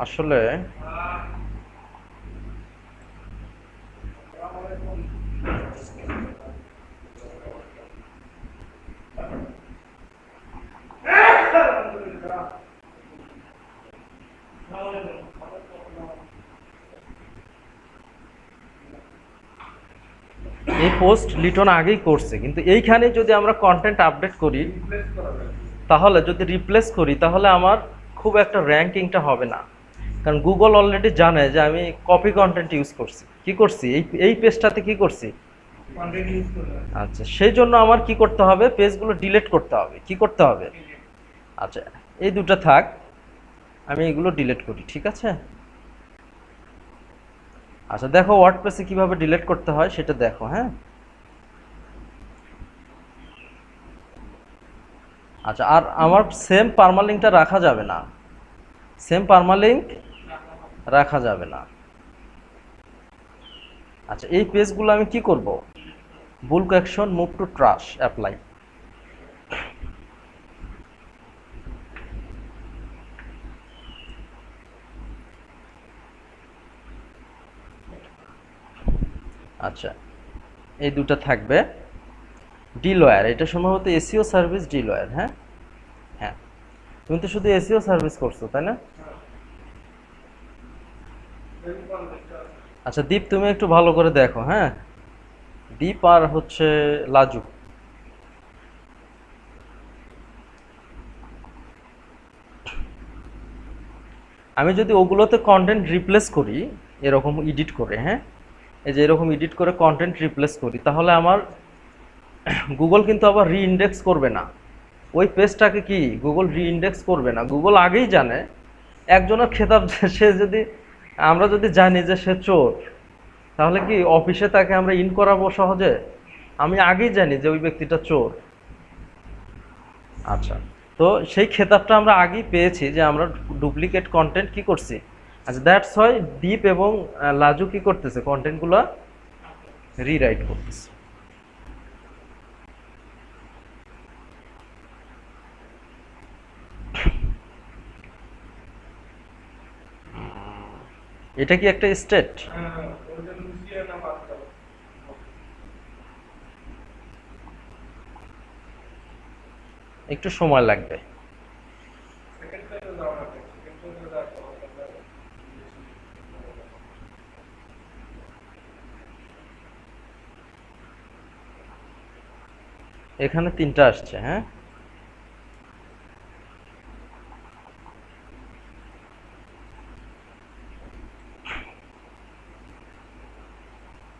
আসলে এই পোস্ট লিটন আগেই করছে, কিন্তু এইখানে যদি আমরা কন্টেন্ট আপডেট করি, তাহলে যদি রিপ্লেস করি তাহলে আমার খুব একটা র্যাঙ্কিংটা হবে না, কারণ গুগল অলরেডি জানে যে আমি কপি কন্টেন্ট ইউজ করছি। কি করছি? এই পেজটাতে কি করছি? আচ্ছা, সেই জন্য আমার কি করতে হবে? পেজগুলো ডিলিট করতে হবে। কি করতে হবে? আচ্ছা, এই দুটো থাক, আমি এগুলো ডিলিট করি। ঠিক আছে? আচ্ছা, দেখো ওয়ার্ডপ্রেসে কিভাবে ডিলিট করতে হয় সেটা দেখো। হ্যাঁ, আচ্ছা, আর আমার সেম পার্মালিংকটা রাখা যাবে না, সেম পার্মালিঙ্ক রাখা যাবে না। আচ্ছা, এই পেজগুলো আমি কি করব? Bullock action move to trash apply. আচ্ছা, এই দুটো থাকবে। ডিলওয়্যার, এটা সম্ভবত এসইও সার্ভিস ডিলওয়্যার। হ্যাঁ হ্যাঁ, তুমি তো শুধু এসইও সার্ভিস করছো, তাই না? আচ্ছা দীপ, তুমি একটু ভালো করে দেখো। হ্যাঁ, দীপ আর হচ্ছে লাজু। আমি যদি ওগুলোতে কন্টেন্ট রিপ্লেস করি, এরকম এডিট করে, হ্যাঁ, এই যে এরকম এডিট করে কন্টেন্ট রিপ্লেস করি, তাহলে আমার গুগল কিন্তু আবার রিইন্ডেক্স করবে না ওই পেজটাকে। কি গুগল রিইন্ডেক্স করবে না? গুগল আগেই জানে একজনের খেতাব সে যদি, আমরা যদি জানি যে সে চোর, তাহলে কি অফিসে তাকে আমরা ইন করাবো সহজে? আমি আগেই জানি যে ওই ব্যক্তিটা চোর। আচ্ছা, তো সেই খেতাবটা আমরা আগেই পেয়েছি যে আমরা ডুপ্লিকেট কন্টেন্ট কি করছি। আচ্ছা, দ্যাটস হয় দীপ এবং লাজু কি করতেছে, কন্টেন্টগুলো রিরাইট করতেছে। এটা কি একটা স্টেট? একটু সময় লাগবে। এখানে 3টা আসছে। হ্যাঁ,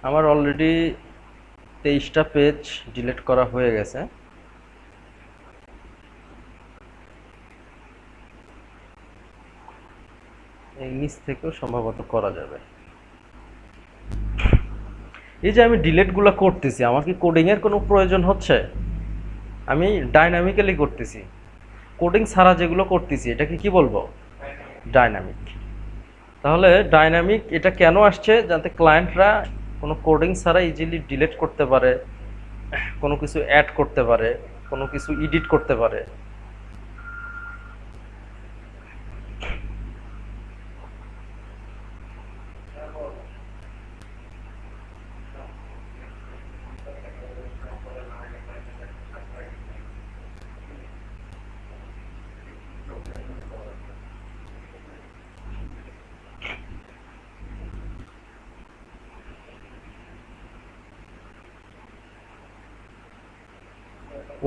আমার অলরেডি 23টা পেজ ডিলিট করা হয়ে গেছে। এই নিচ থেকেও সম্ভবত করা যাবে। এই যে আমি ডিলিটগুলো করতেছি, আমার কি কোডিংয়ের কোনো প্রয়োজন হচ্ছে? আমি ডাইনামিক্যালি করতেছি। কোডিং ছাড়া যেগুলো করতেছি এটাকে কি বলবো? ডাইনামিক। তাহলে ডাইনামিক এটা কেন আসছে? যাতে ক্লায়েন্টরা কোনো কোডিং ছাড়া ইজিলি ডিলিট করতে পারে, কোনো কিছু অ্যাড করতে পারে, কোনো কিছু এডিট করতে পারে।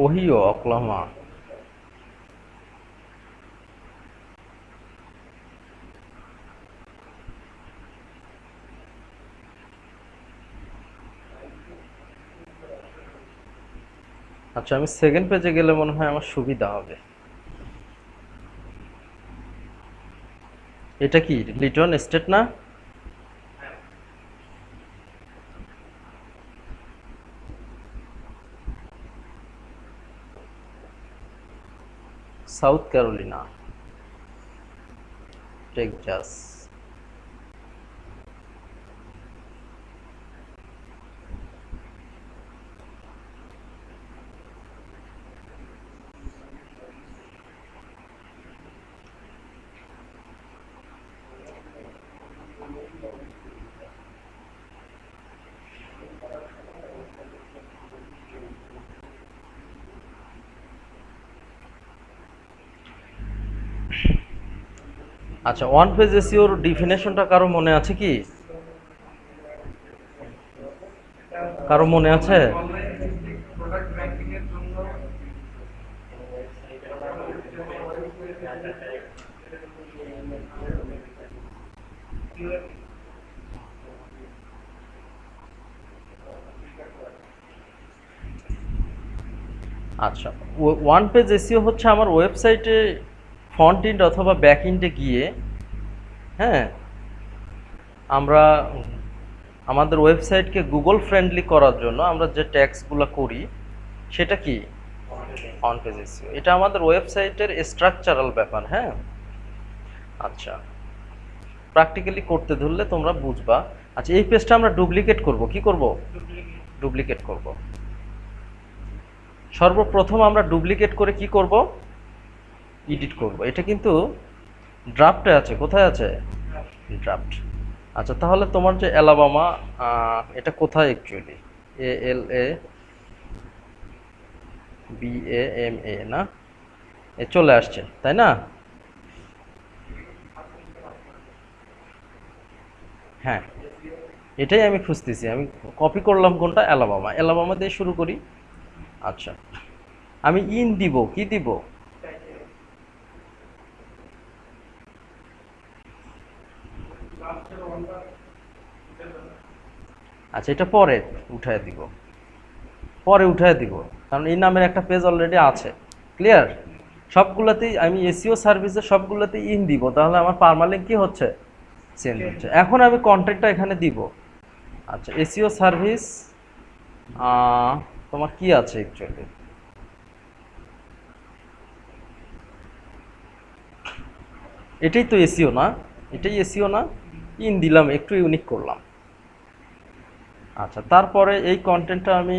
Ohio, Oklahoma. আচ্ছা, আমি সেকেন্ড পেজে গেলে মনে হয় আমার সুবিধা হবে। এটা কি লিটন স্টেট না? South Carolina, Texas. আচ্ছা, ওয়ান পেজ এসইওর ডিফিনেশনটা কারো মনে আছে কি? কারো মনে আছে? আচ্ছা, ওয়ান পেজ এসইও হচ্ছে আমার ওয়েবসাইটে ফ্রন্ট এন্ড অথবা ব্যাক এন্ডে গিয়ে, হ্যাঁ, আমরা আমাদের ওয়েবসাইটকে গুগল ফ্রেন্ডলি করার জন্য আমরা যে ট্যাগসগুলো করি সেটা কি অন পেজ এসইও। এটা আমাদের ওয়েবসাইটের স্ট্রাকচারাল ব্যাপার। হ্যাঁ, আচ্ছা, প্র্যাকটিক্যালি করতে ধরলে তোমরা বুঝবা। আচ্ছা, এই পেজটা আমরা ডুপ্লিকেট করব, কি করব? ডুপ্লিকেট করব। সর্বপ্রথম আমরা ডুপ্লিকেট করে কি করব? এডিট করব। এটা কিন্তু ড্রাফটে আছে, কোথায় আছে? ড্রাফট। আচ্ছা, তাহলে তোমার যে অ্যালাবামা, এটা কোথায় অ্যাকচুয়ালি? ALABAMA না? এ চলে আসছে, তাই না? হ্যাঁ, এটাই আমি খুঁজতেছি। আমি কপি করলাম কোনটা? অ্যালাবামা। অ্যালাবামা দিয়ে শুরু করি। আচ্ছা, আমি ইন দিব, কি দিব? আচ্ছা, এটা পরে উঠায় দিব, পরে উঠায় দিব, কারণ এই নামের একটা পেজ অলরেডি আছে। ক্লিয়ার? সবগুলোতেই আমি এসইও সার্ভিসে সবগুলোতেই ইন দিব, তাহলে আমার পার্মালিঙ্ক কি হচ্ছে? চেঞ্জ হচ্ছে। এখন আমি কন্টেন্টটা এখানে দিব। আচ্ছা, এসইও সার্ভিস তোমার কি আছে অ্যাকচুয়ালি? এটাই তো এসইও না? এটাই এসইও না? ইন দিলাম, একটু ইউনিক করলাম। আচ্ছা, তারপরে এই কন্টেন্টটা আমি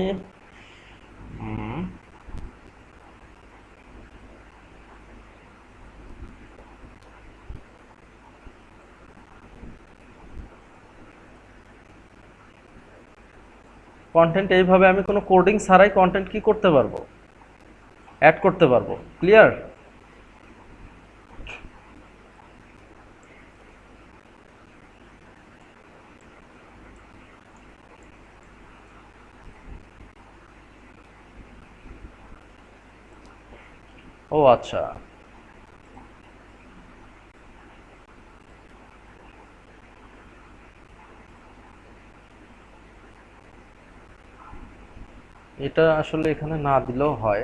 কন্টেন্ট এইভাবে আমি কোনো কোডিং ছাড়াই কন্টেন্ট কি করতে পারবো? অ্যাড করতে পারবো। ক্লিয়ার? ও আচ্ছা, এটা আসলে এখানে না দিলেও হয়।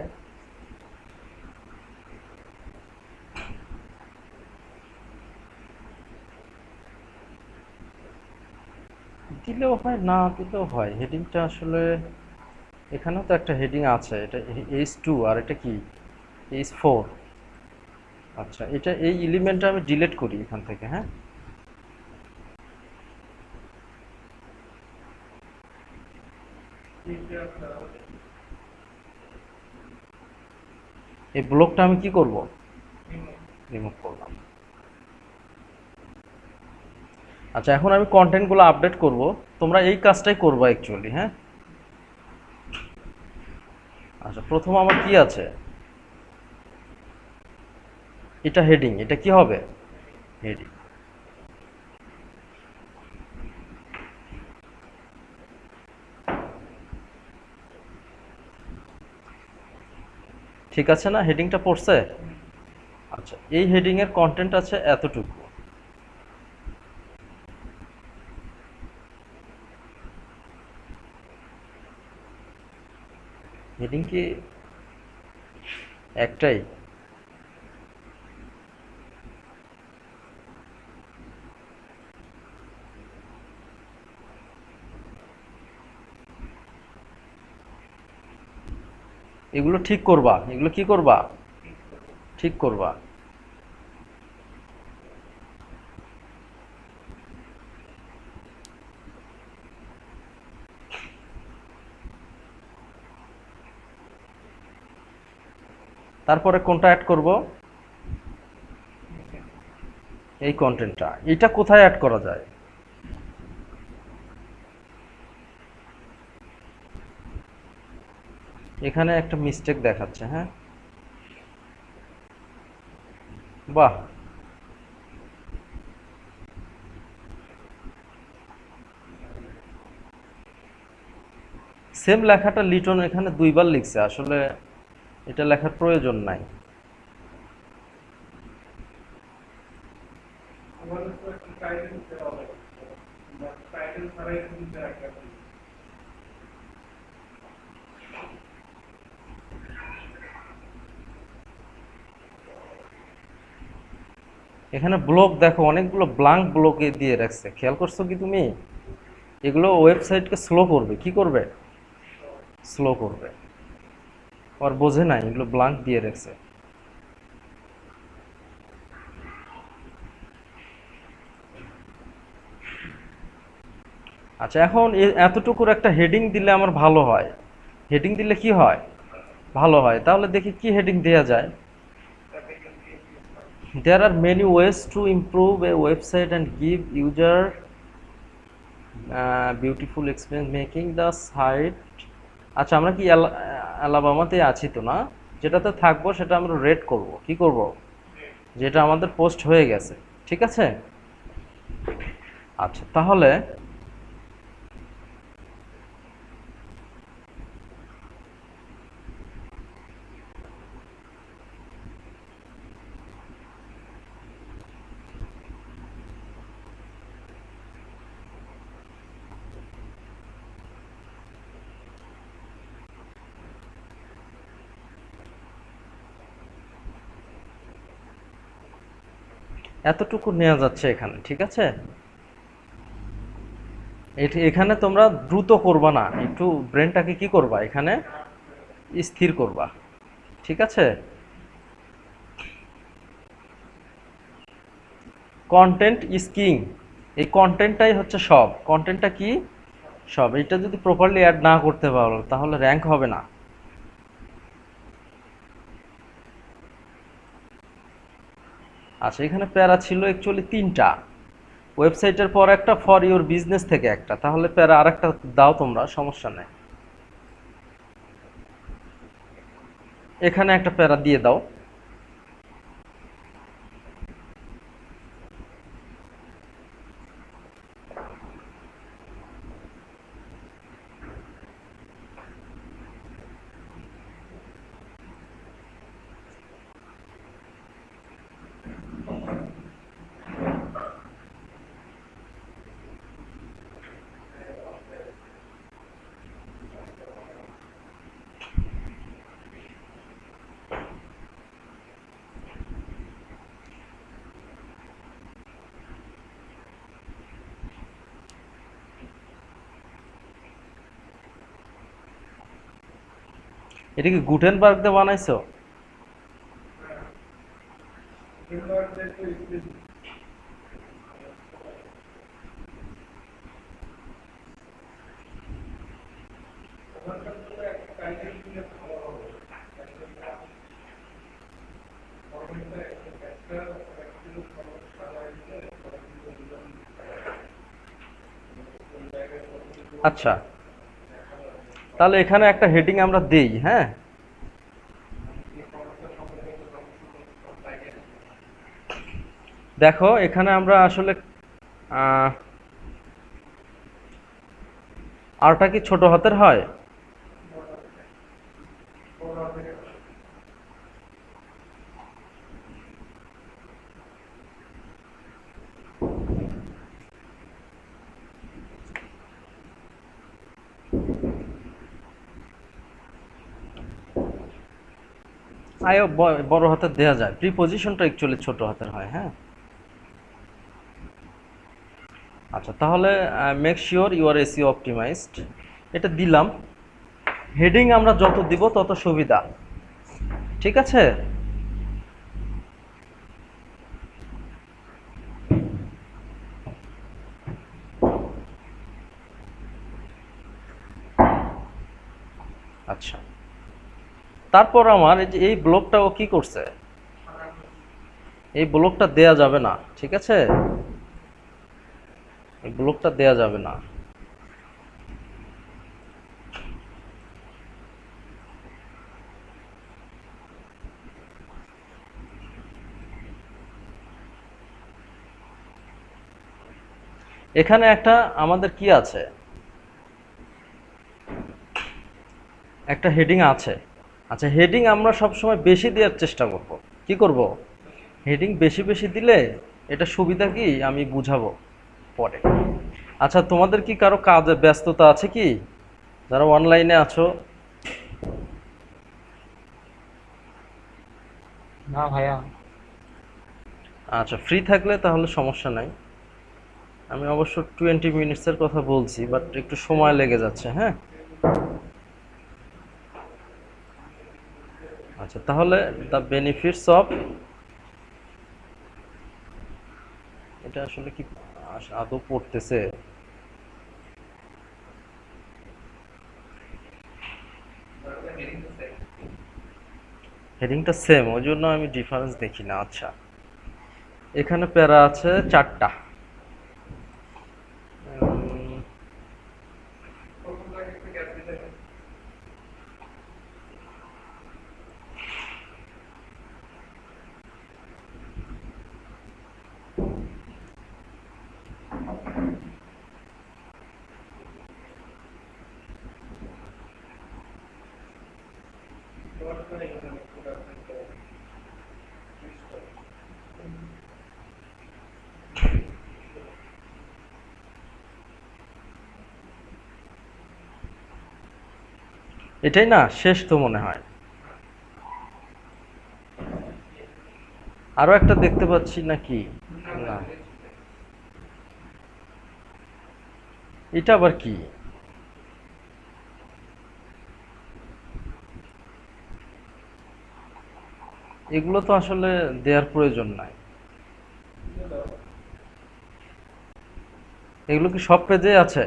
দিলেও হয়, না দিলেও হয়। হেডিংটা আসলে এখানেও তো একটা হেডিং আছে, এটা H2 আর এটা কি? H4। আচ্ছা, এটা এই এলিমেন্টটা আমি ডিলিট করি এখান থেকে, হ্যাঁ? এই ব্লকটা আমি কি করব? রিমুভ করলাম। আচ্ছা, এখন আমি কন্টেন্টগুলো আপডেট করব। তোমরা এই কাজটাই করবা অ্যাকচুয়ালি, হ্যাঁ? আচ্ছা, প্রথম আমার কি আছে? এটা হেডিং, এটা কি হবে? হেডিং। ঠিক আছে না? হেডিংটা পড়ছে? আচ্ছা, এই হেডিং এর কন্টেন্ট আছে এতটুকু। হেডিং কি একটাই? এগুলো ঠিক করবা, এগুলো কি করবা? ঠিক করবা। তারপরে কোনটা অ্যাড করব? এই কন্টেন্টটা। এটা কোথায় অ্যাড করা যায়? এখানে একটা মিস্টেক দেখাচ্ছে, হ্যাঁ? বাহ, সেম লেখাটা লিটন এখানে দুইবার লিখছে। আসলে এটা লেখার প্রয়োজন নাই। এখানে ব্লক দেখো, অনেকগুলো ব্লাঙ্ক ব্লকে দিয়ে রাখছে, খেয়াল করছো কি তুমি? এগুলো ওয়েবসাইটকে স্লো করবে। কি করবে? স্লো করবে। আর বোঝে না, এগুলো ব্লাঙ্ক দিয়ে রাখছে। আচ্ছা, এখন এতটুকুর একটা হেডিং দিলে আমার ভালো হয়। হেডিং দিলে কি হয়? ভালো হয়। তাহলে দেখি কি হেডিং দেয়া যায়। There are many ways to improve a website and give user beautiful experience making the site. আচ্ছা, আমরা কি অ্যালাবামাতে আছি তো না? যেটাতে থাকবো সেটা আমরা রেট করব। কি করব? যেটা আমাদের পোস্ট হয়ে গেছে। ঠিক আছে? আচ্ছা, তাহলে এতটুকু নেওয়া যাচ্ছে এখানে। ঠিক আছে? এখানে তোমরা দ্রুত করবা না, একটু ব্রেনটাকে কি করবা এখানে স্থির করবা। ঠিক আছে? Content is king. এই কন্টেন্টটাই হচ্ছে সব। কন্টেন্টটা কি? সব। এটা যদি প্রপারলি অ্যাড না করতে পারো তাহলে র্যাঙ্ক হবে না। আচ্ছা, এখানে প্যারা ছিল অ্যাকচুয়ালি তিনটা। ওয়েবসাইটের পর একটা, ফর ইওর বিজনেস থেকে একটা। তাহলে প্যারা আরেকটা দাও তোমরা, সমস্যা নেই। এখানে একটা প্যারা দিয়ে দাও। এটা কি গুটেনবার্গ দিয়ে বানাইছো? আচ্ছা, তাহলে এখানে একটা হেডিং আমরা দেই। হ্যাঁ, দেখো এখানে আমরা আসলে আরটা কি ছোট হাতের হয়? আয়ও বড় হাতের দেয়া যায়। প্রিপজিশনটা অ্যাকচুয়ালি ছোট হাতের হয়। হ্যাঁ। আচ্ছা, তাহলে make sure you are SEO optimized, এটা দিলাম। হেডিং আমরা যত দিব তত সুবিধা। ঠিক আছে? আচ্ছা, তারপর আমার এই যে এই ব্লকটা ও কি করছে, এই ব্লকটা দেয়া যাবে না। ঠিক আছে? এই ব্লকটা দেয়া যাবে না। এখানে একটা আমাদের কি আছে, একটা হেডিং আছে। আচ্ছা, হেডিং আমরা সবসময় বেশি দেওয়ার চেষ্টা করব। কি করব? হেডিং বেশি বেশি দিলে এটা সুবিধা কি আমি বুঝাবো পরে। আচ্ছা, তোমাদের কি কারো কাজে ব্যস্ততা আছে কি, যারা অনলাইনে আছো? না ভাইয়া। আচ্ছা, ফ্রি থাকলে তাহলে সমস্যা নাই। আমি অবশ্য 20 মিনিটসের কথা বলছি, বাট একটু সময় লেগে যাচ্ছে। হ্যাঁ। আচ্ছা, তাহলে দ্য বেনিফিটস অফ, এটা আসলে কি আদৌ পড়তেছে? হেডিংটা সেম, ওই জন্য আমি ডিফারেন্স দেখি না। আচ্ছা, এখানে প্যারা আছে 4টা। এটাই না শেষ তো মনে হয়। আরো একটা দেখতে পাচ্ছি নাকি? না, এটা আবার কি? এগুলো তো আসলে দেওয়ার প্রয়োজন নাই। এগুলো কি সব পেজে আছে?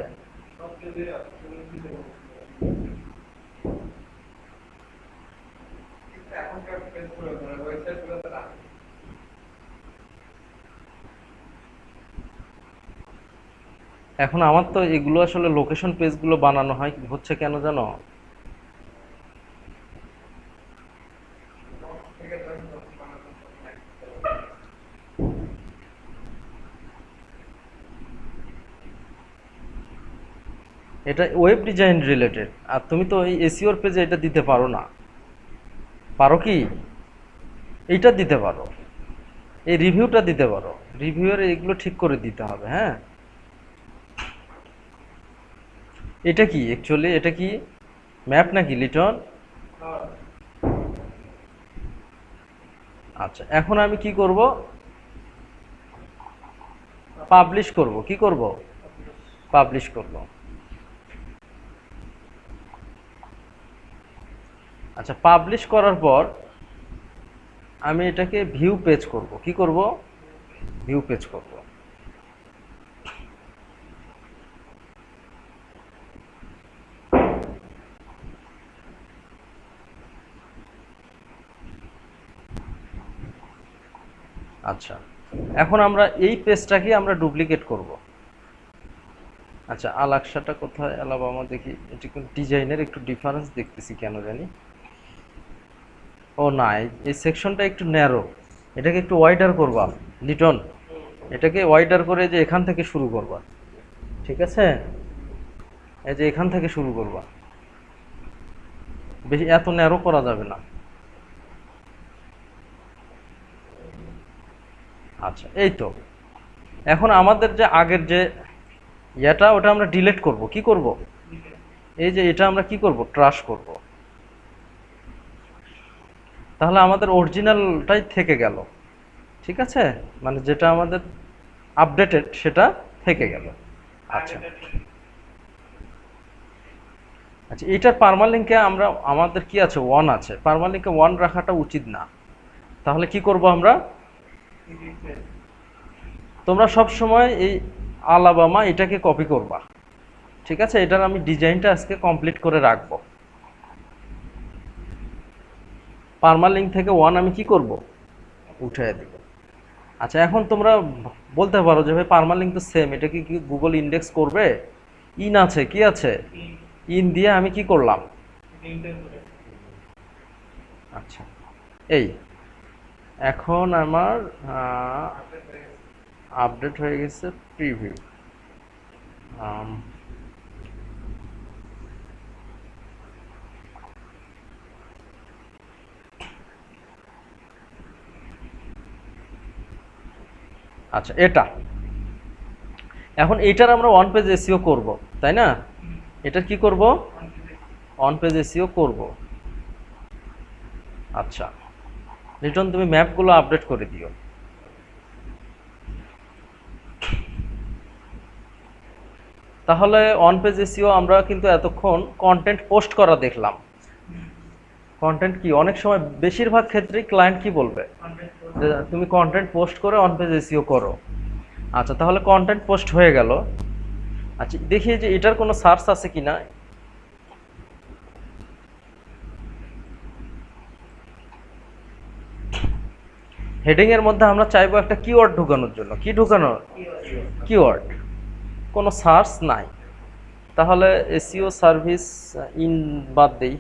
এখন আমার তো এগুলো আসলে লোকেশন পেজগুলো বানানো হয় হচ্ছে কেন জানো? এটা ওয়েব ডিজাইন রিলেটেড, আর তুমি তো এই এসইওর পেজে এটা দিতে পারো না। পারো কি? এইটা দিতে পারো, এই রিভিউটা দিতে পারো। রিভিউয়ের এগুলো ঠিক করে দিতে হবে। হ্যাঁ, এটা কি অ্যাকচুয়ালি? এটা কি ম্যাপ নাকি লিটন? আচ্ছা, এখন আমি কি করব? পাবলিশ করব। কি করব? পাবলিশ করব। আচ্ছা, পাবলিশ করার পর আমি এটাকে ভিউ পেজ করব। কি করব? ভিউ পেজ করব। আচ্ছা, এখন আমরা এই পেজটাকে আমরা ডুপ্লিকেট করব। আচ্ছা, আলাক্সাটা কোথায়? অ্যালাবামা দেখি। এটা কোন ডিজাইনের একটু ডিফারেন্স দেখতেছি কেন জানি। ও না, এই সেকশনটা একটু ন্যারো, এটাকে একটু ওয়াইডার করবা লিটন। এটাকে ওয়াইডার করে যে এখান থেকে শুরু করবা। ঠিক আছে, এই যে এখান থেকে শুরু করবা, বেশি এত ন্যারো করা যাবে না। আচ্ছা, এই তো। এখন আমাদের যে আগের যে ইয়েটা, ওটা আমরা ডিলিট করব। কি করব? এই যে এটা আমরা কি করব? ট্রাশ করব। তাহলে আমাদের অরিজিনালটাই থেকে গেল। ঠিক আছে, মানে যেটা আমাদের আপডেটেড সেটা থেকে গেল। আচ্ছা, আচ্ছা, এইটার পারমালিঙ্কে আমরা আমাদের কি আছে? 1 আছে। পারমালিঙ্কে 1 রাখাটা উচিত না। তাহলে কি করব আমরা? তোমরা সব সময় এই আলাবামা এটাকে কপি করবা। ঠিক আছে, এটার আমি ডিজাইনটা আজকে কমপ্লিট করে রাখবো। পারমালিঙ্ক থেকে 1 আমি কি করব? উঠে দিব। আচ্ছা, এখন তোমরা বলতে পারো যে ভাই পারমালিঙ্ক তো সেম, এটা কি গুগল ইন্ডেক্স করবে? ইন আছে, কি আছে? ইন দিয়ে আমি কি করলাম? আচ্ছা, এই এখন আমার আপডেট হয়ে গেছে প্রিভিউ। আচ্ছা, এটা এখন এটার আমরা ওয়ান পেজ এসইও করব, তাই না? এটার কি করব? ওয়ান পেজ এসইও করব। আচ্ছা, রিটন তুমি ম্যাপগুলো আপডেট করে দিও। তাহলে অন পেজ এসইও আমরা কিন্তু এতক্ষণ কন্টেন্ট পোস্ট করা দেখলাম। কন্টেন্ট কি অনেক সময় বেশিরভাগ ক্ষেত্রেই ক্লায়েন্ট কি বলবে যে তুমি কন্টেন্ট পোস্ট করে অন পেজ এসইও করো। আচ্ছা, তাহলে কন্টেন্ট পোস্ট হয়ে গেল। আচ্ছা, দেখি যে এটার কোনো সার্চ আছে কিনা। হেডিং এর মধ্যে আমরা চাইবো একটা কিওয়ার্ড ঢোকানোর জন্য। কি ঢোকানো? কিওয়ার্ড। কোনো সার্চ নাই, তাহলে এসইও সার্ভিস ইন বাদ দেই।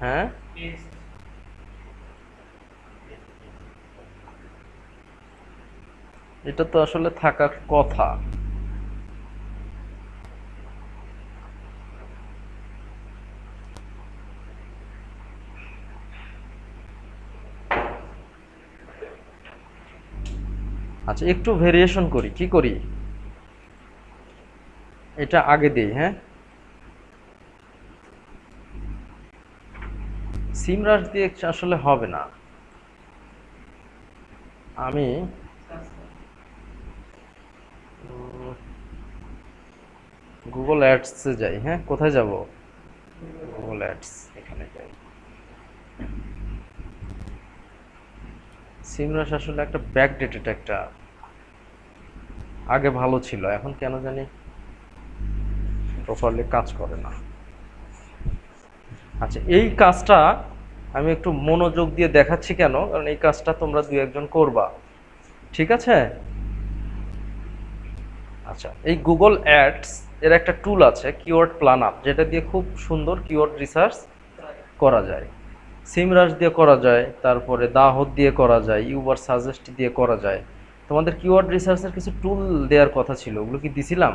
হ্যাঁ, এটা তো আসলে থাকার কথা। আচ্ছা, একটু ভেরিয়েশন করি। কি করি? এটা আগে দেই। হ্যাঁ, সিমরাশ দিয়ে আসলে হবে না। আমি গুগল অ্যাডসে যাই। হ্যাঁ, কোথায় যাব? গুগল অ্যাডস, এখানে যাই। সিমরাশ আসলে একটা ব্যাকডেটেড একটা, আগে ভালো ছিল, এখন কেন জানি প্রপারলি কাজ করে না। আচ্ছা, এই কাজটা আমি একটু মনোযোগ দিয়ে দেখাচ্ছি কেন, কারণ এই কাজটা তোমরা দুই একজন করবা, ঠিক আছে? আচ্ছা, এই গুগল অ্যাডস এর একটা টুল আছে কিওয়ার্ড প্ল্যানার, যেটা দিয়ে খুব সুন্দর কিওয়ার্ড রিসার্চ করা যায়। সিমরাশ দিয়ে করা যায়, তারপরে দাহদ দিয়ে করা যায়, ইউবার সাজেস্ট দিয়ে করা যায়। তোমাদের কিওয়ার্ড রিসার্চের কিছু টুল দেওয়ার কথা ছিল, ওগুলো কি দিছিলাম?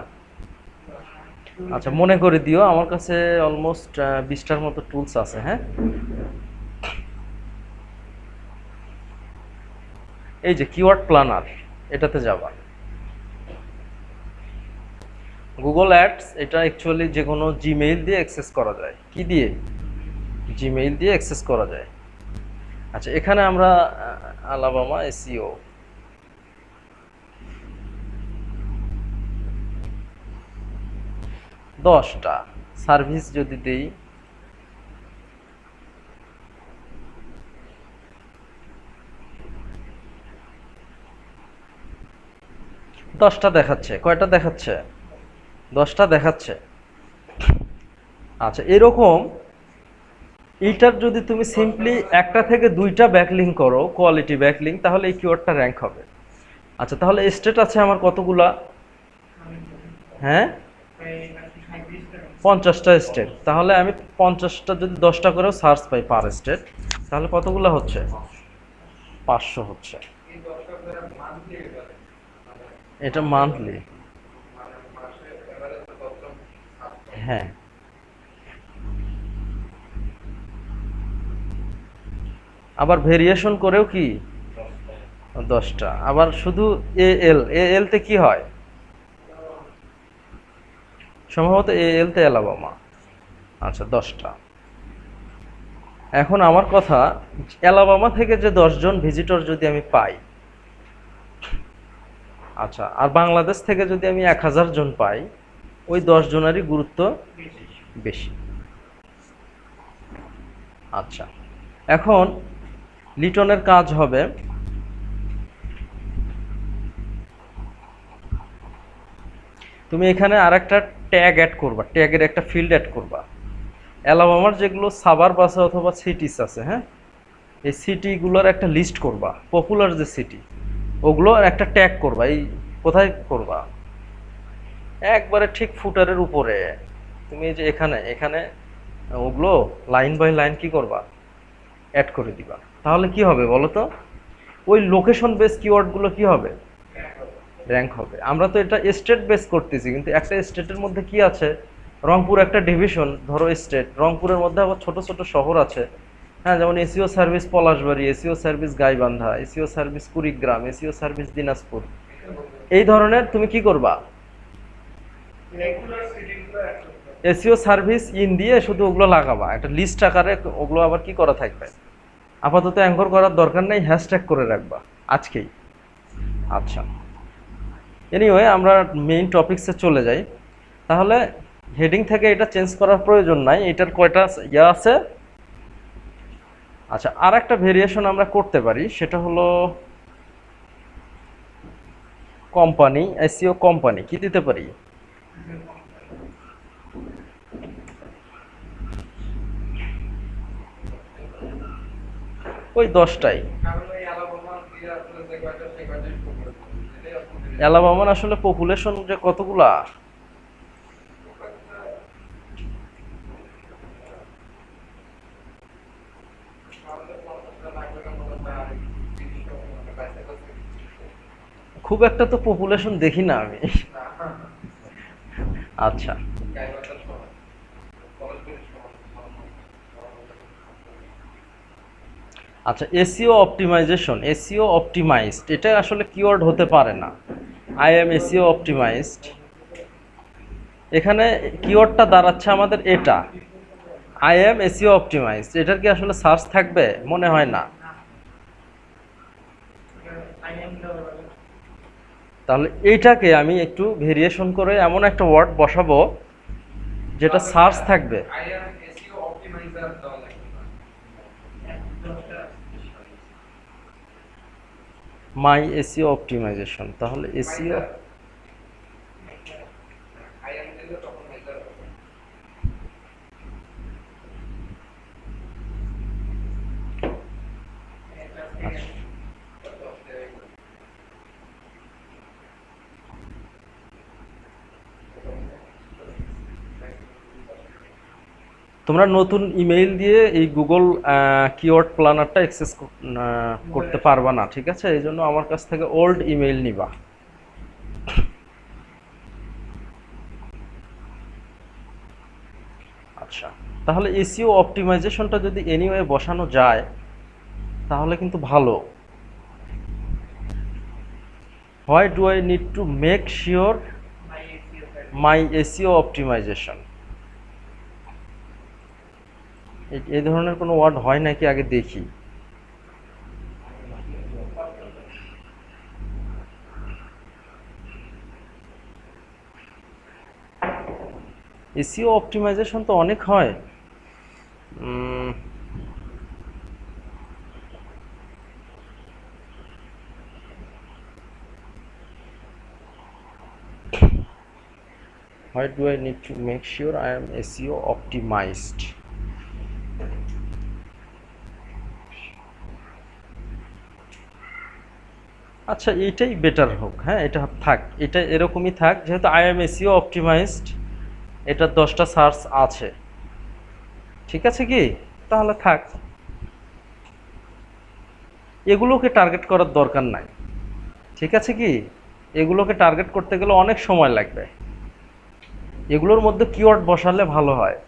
আচ্ছা, মনে করে দিও, আমার কাছে অলমোস্ট 20টার মতো টুলস আছে। হ্যাঁ, এই যে কিওয়ার্ড প্ল্যানার, এটাতে যাবা। গুগল অ্যাডস এটা অ্যাকচুয়ালি যে কোনো জিমেইল দিয়ে অ্যাক্সেস করা যায়। কি দিয়ে? জিমেইল দিয়ে অ্যাক্সেস করা যায়। আচ্ছা, এখানে আমরা আলাবামা এসইও, দশটা সার্ভিস যদি দেই, দশটা দেখাচ্ছে। কয়টা দেখাচ্ছে? 10টা দেখাচ্ছে। আচ্ছা, এরকম এইটার যদি তুমি সিম্পলি একটা থেকে দুইটা ব্যাকলিং করো, কোয়ালিটি ব্যাকলিং, তাহলে এই কিওয়ার্ডটা র্যাঙ্ক হবে। আচ্ছা, তাহলে স্টেট আছে আমার কতগুলা? হ্যাঁ, 50টা স্টেট। তাহলে আমি 50টা যদি 10টা করেও সার্চ পাই পার স্টেট, তাহলে কতগুলো হচ্ছে? 500 হচ্ছে। এটা মান্থলি। হ্যাঁ, আবার ভেরিয়েশন করেও কি 10টা। আবার শুধু এল তে কি হয়? সম্ভবত এল তে অ্যালাবামা। আচ্ছা, 10টা। এখন আমার কথা, অ্যালাবামা থেকে যে 10 জন ভিজিটর যদি আমি পাই, আচ্ছা, আর বাংলাদেশ থেকে যদি আমি 1000 জন পাই, ওই 10 জনেরই গুরুত্ব বেশি। আচ্ছা, এখন লিটনের কাজ হবে, তুমি এখানে আর একটা ট্যাগ অ্যাড করবা, ট্যাগের একটা ফিল্ড অ্যাড করবা। অ্যালাবামার যেগুলো সাবার্ব আছে অথবা সিটিস আছে, হ্যাঁ, এই সিটিগুলোর একটা লিস্ট করবা, পপুলার যে সিটি, ওগুলো একটা ট্যাগ করবা। এই কোথায় করবা? একবারে ঠিক ফুটারের উপরে। তুমি এই যে এখানে এখানে ওগুলো লাইন বাই লাইন কি করবা? অ্যাড করে দিবা। তাহলে কি হবে বলো তো? ওই লোকেশন বেস কিওয়ার্ডগুলো কি হবে? র্যাঙ্ক হবে। আমরা তো এটা স্টেট বেস করতেছি, কিন্তু একটা স্টেটের মধ্যে কি আছে? রংপুর একটা ডিভিশন, ধরো স্টেট, রংপুরের মধ্যে আবার ছোট ছোট শহর আছে। হ্যাঁ, যেমন SEO service Palashbari, SEO service Gaibandha, SEO service Kurigram, SEO service Dinajpur. এই ধরনের তুমি কি করবা? এসিও সার্ভিস ইন দিয়ে শুধু ওগুলো লাগাবা, একটা লিস্ট আকারে। ওগুলো আবার কি করা থাকবে? আপাতত অ্যাঙ্কর করার দরকার নেই, হ্যাশট্যাগ করে রাখবা আজকেই। আচ্ছা, এনিওয়ে, আমরা মেইন টপিকসে চলে যাই। তাহলে হেডিং থেকে এটা চেঞ্জ করার প্রয়োজন নাই, এটার কয়টা ইয়া আছে। আচ্ছা, আর একটা ভেরিয়েশন আমরা করতে পারি, সেটা হলো কোম্পানি, এসইও কোম্পানি। কি দিতে পারি? ওই 10টাই। অ্যালাবামার আসলে পপুলেশন যে কতগুলা, খুব একটা তো পপুলেশন দেখি না আমি। আচ্ছা আচ্ছা, এসইও অপটিমাইজেশন, এসইও অপটিমাইজড, এটা আসলে কিওয়ার্ড হতে পারে না। আই এম এসইও অপটিমাইজড, এখানে কিওয়ার্ডটা দাঁড়াচ্ছে আমাদের এটা, আই এম এসইও অপটিমাইজড। এটার কি আসলে সার্চ থাকবে? মনে হয় না। তাহলে এইটাকে আমি একটু ভেরিয়েশন করে এমন একটা ওয়ার্ড বসাবো যেটা সার্চ থাকবে। মাই এসইও অপটিমাইজেশন, তাহলে এসইও তোমরা নতুন ইমেইল দিয়ে এই গুগল কিওয়ার্ড প্ল্যানারটা অ্যাক্সেস করতে পারবা না, ঠিক আছে? এই জন্য আমার কাছ থেকে ওল্ড ইমেইল নিবা। আচ্ছা, তাহলে এসইও অপটিমাইজেশনটা যদি এনিওয়ে বসানো যায় তাহলে কিন্তু ভালো। Why do I need to make sure my SEO optimization, এই ধরনের কোনো ওয়ার্ড হয় নাকি আগে দেখি। এসইও অপটিমাইজেশন তো অনেক হয়। Why do I need to make sure I am SEO optimized? আচ্ছা, এইটাই বেটার হোক। হ্যাঁ, এটা থাক, এটা এরকমই থাক, যেহেতু আই এম এসইও অপটিমাইজড, এটার 10টা সার্চ আছে, ঠিক আছে কি? তাহলে থাক, এগুলোকে টার্গেট করার দরকার নাই, ঠিক আছে কি? এগুলোকে টার্গেট করতে গেলে অনেক সময় লাগবে, এগুলোর মধ্যে কিওয়ার্ড বসালে ভালো হয়,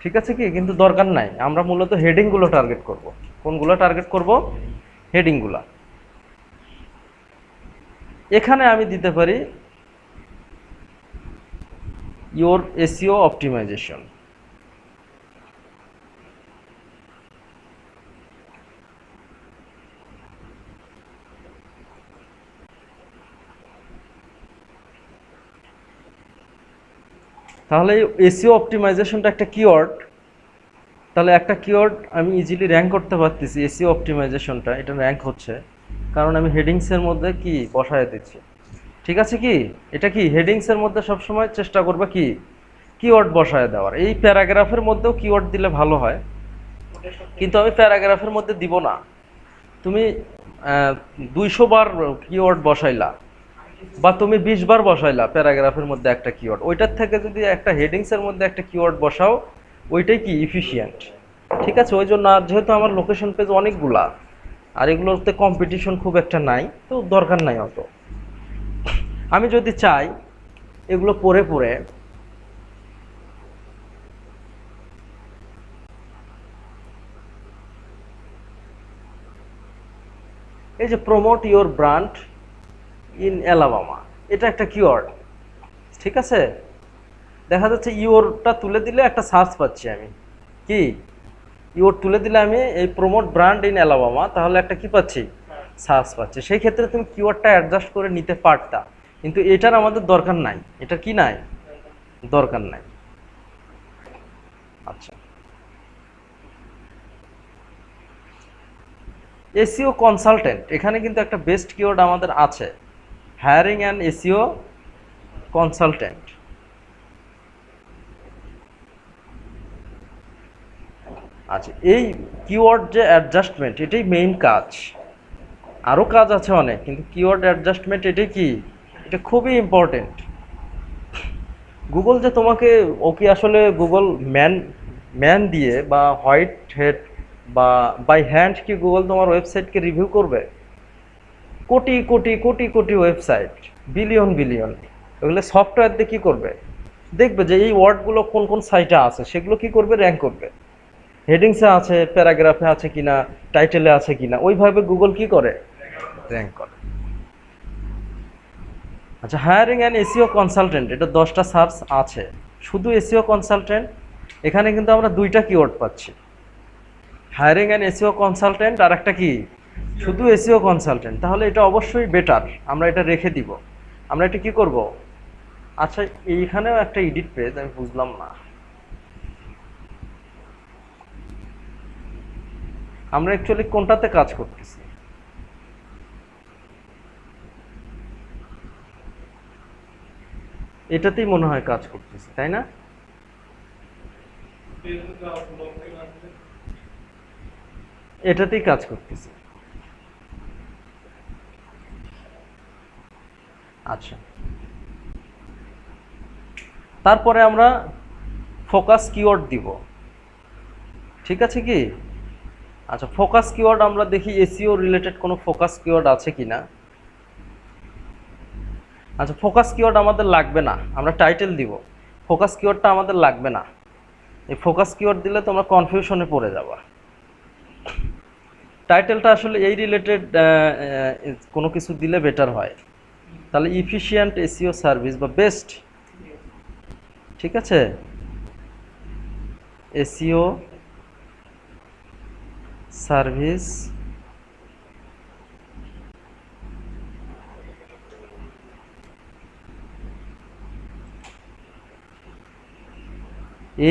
ঠিক আছে কি? কিন্তু দরকার নাই, আমরা মূলত হেডিংগুলো টার্গেট করব। কোনগুলো টার্গেট করব? হেডিংগুলা। এখানে আমি দিতে পারি ইওর এসইও অপটিমাইজেশন। তাহলে এসইও অপটিমাইজেশনটা একটা কিওয়ার্ড, তাহলে একটা কিওয়ার্ড আমি ইজিলি র্যাঙ্ক করতে পারতেছি। এসইও অপটিমাইজেশনটা এটা র্যাঙ্ক হচ্ছে কারণ আমি হেডিংসের মধ্যে কি বসায় দিচ্ছি, ঠিক আছে কি? এটা কি হেডিংসের মধ্যে সবসময় চেষ্টা করবে কি কিওয়ার্ড বসায় দেওয়ার। এই প্যারাগ্রাফের মধ্যেও কিওয়ার্ড দিলে ভালো হয়, কিন্তু আমি প্যারাগ্রাফের মধ্যে দিব না। তুমি 200 বার কিওয়ার্ড বসাইলা বা তুমি 20 বার বসাইলা প্যারাগ্রাফের মধ্যে একটা কিওয়ার্ড, ওইটার থেকে যদি একটা হেডিংসের মধ্যে একটা কিওয়ার্ড বসাও, ওইটাই কি ইফিশিয়েন্ট, ঠিক আছে? ওই জন্য, আর যেহেতু আমার লোকেশন পেজ অনেকগুলা আর এগুলোতে কম্পিটিশন খুব একটা নাই, তো দরকার নাই অত। আমি যদি চাই এগুলো পড়ে পড়ে এই যে promote your brand in Alabama, এটা একটা কিওয়ার্ড, ঠিক আছে? দেখা যাচ্ছে ইওরটা তুলে দিলে একটা সার্চ পাচ্ছি আমি, কি ইওর তুলে দিলে আমি এই প্রমোট ব্র্যান্ড ইন অ্যালাবামা, তাহলে একটা কি পাচ্ছি? সার্চ পাচ্ছি। সেই ক্ষেত্রে তুমি কিওয়ার্ডটা অ্যাডজাস্ট করে নিতে পারতা, কিন্তু এটার আমাদের দরকার নাই। এটা কি নাই? দরকার নাই। আচ্ছা, এসইও কনসালটেন্ট, এখানে কিন্তু একটা বেস্ট কিওয়ার্ড আমাদের আছে, হায়ারিং অ্যান্ড এসইও কনসালটেন্ট। আচ্ছা, এই কিওয়ার্ড যে অ্যাডজাস্টমেন্ট এটাই মেইন কাজ। আরও কাজ আছে অনেক, কিন্তু কিওয়ার্ড অ্যাডজাস্টমেন্ট এটাই কি, এটা খুবই ইম্পর্টেন্ট। গুগল যে তোমাকে, ও কি আসলে গুগল ম্যান ম্যান দিয়ে বা হোয়াইট হেড বা বাই হ্যান্ড কি গুগল তোমার ওয়েবসাইটকে রিভিউ করবে? Crore crore crore crore website, billion billion, ওগুলো সফটওয়্যার দিয়ে কী করবে? দেখবে যে এই ওয়ার্ডগুলো কোন কোন সাইটে আছে, সেগুলো কি করবে, র্যাঙ্ক করবে। হেডিংসে আছে, প্যারাগ্রাফে আছে কিনা, টাইটেলে আছে কিনা, ওইভাবে গুগল কি করে, র্যাঙ্ক করে। আচ্ছা, হায়ারিং অ্যান্ড এসইও কনসালটেন্ট, এটা 10টা সার্চ আছে। শুধু এসইও কনসালটেন্ট, এখানে কিন্তু আমরা 2টা কিওয়ার্ড পাচ্ছি, হায়ারিং অ্যান্ড এসইও কনসালটেন্ট আর একটা কি, শুধু এসইও কনসালটেন্ট। তাহলে এটা অবশ্যই বেটার, আমরা এটা রেখে দিব। আমরা এটা কি করব? আচ্ছা, এইখানেও একটা এডিট পেজ, আমি বুঝলাম না, আমরা অ্যাকচুয়ালি কোনটাতে কাজ করতেছি? এটাতেই মনে হয় কাজ করতেছি, তাই না? এটাতেই কাজ করতেছি। আচ্ছা, তারপরে আমরা ফোকাস কিওয়ার্ড দিব, ঠিক আছে কি? আচ্ছা, ফোকাস কিওয়ার্ড আমরা দেখি এসইও রিলেটেড কোনো ফোকাস কিওয়ার্ড আছে কিনা। আচ্ছা, ফোকাস কিওয়ার্ড আমাদের লাগবে না, আমরা টাইটেল দিব, ফোকাস কিওয়ার্ডটা আমাদের লাগবে না। এই ফোকাস কিওয়ার্ড দিলে তোমরা কনফিউশনে পড়ে যাবা। টাইটেলটা আসলে এই রিলেটেড কোনো কিছু দিলে বেটার হয়। তাহলে ইফিশিয়েন্ট এসইও সার্ভিস বা বেস্ট, ঠিক আছে, এসইও সার্ভিস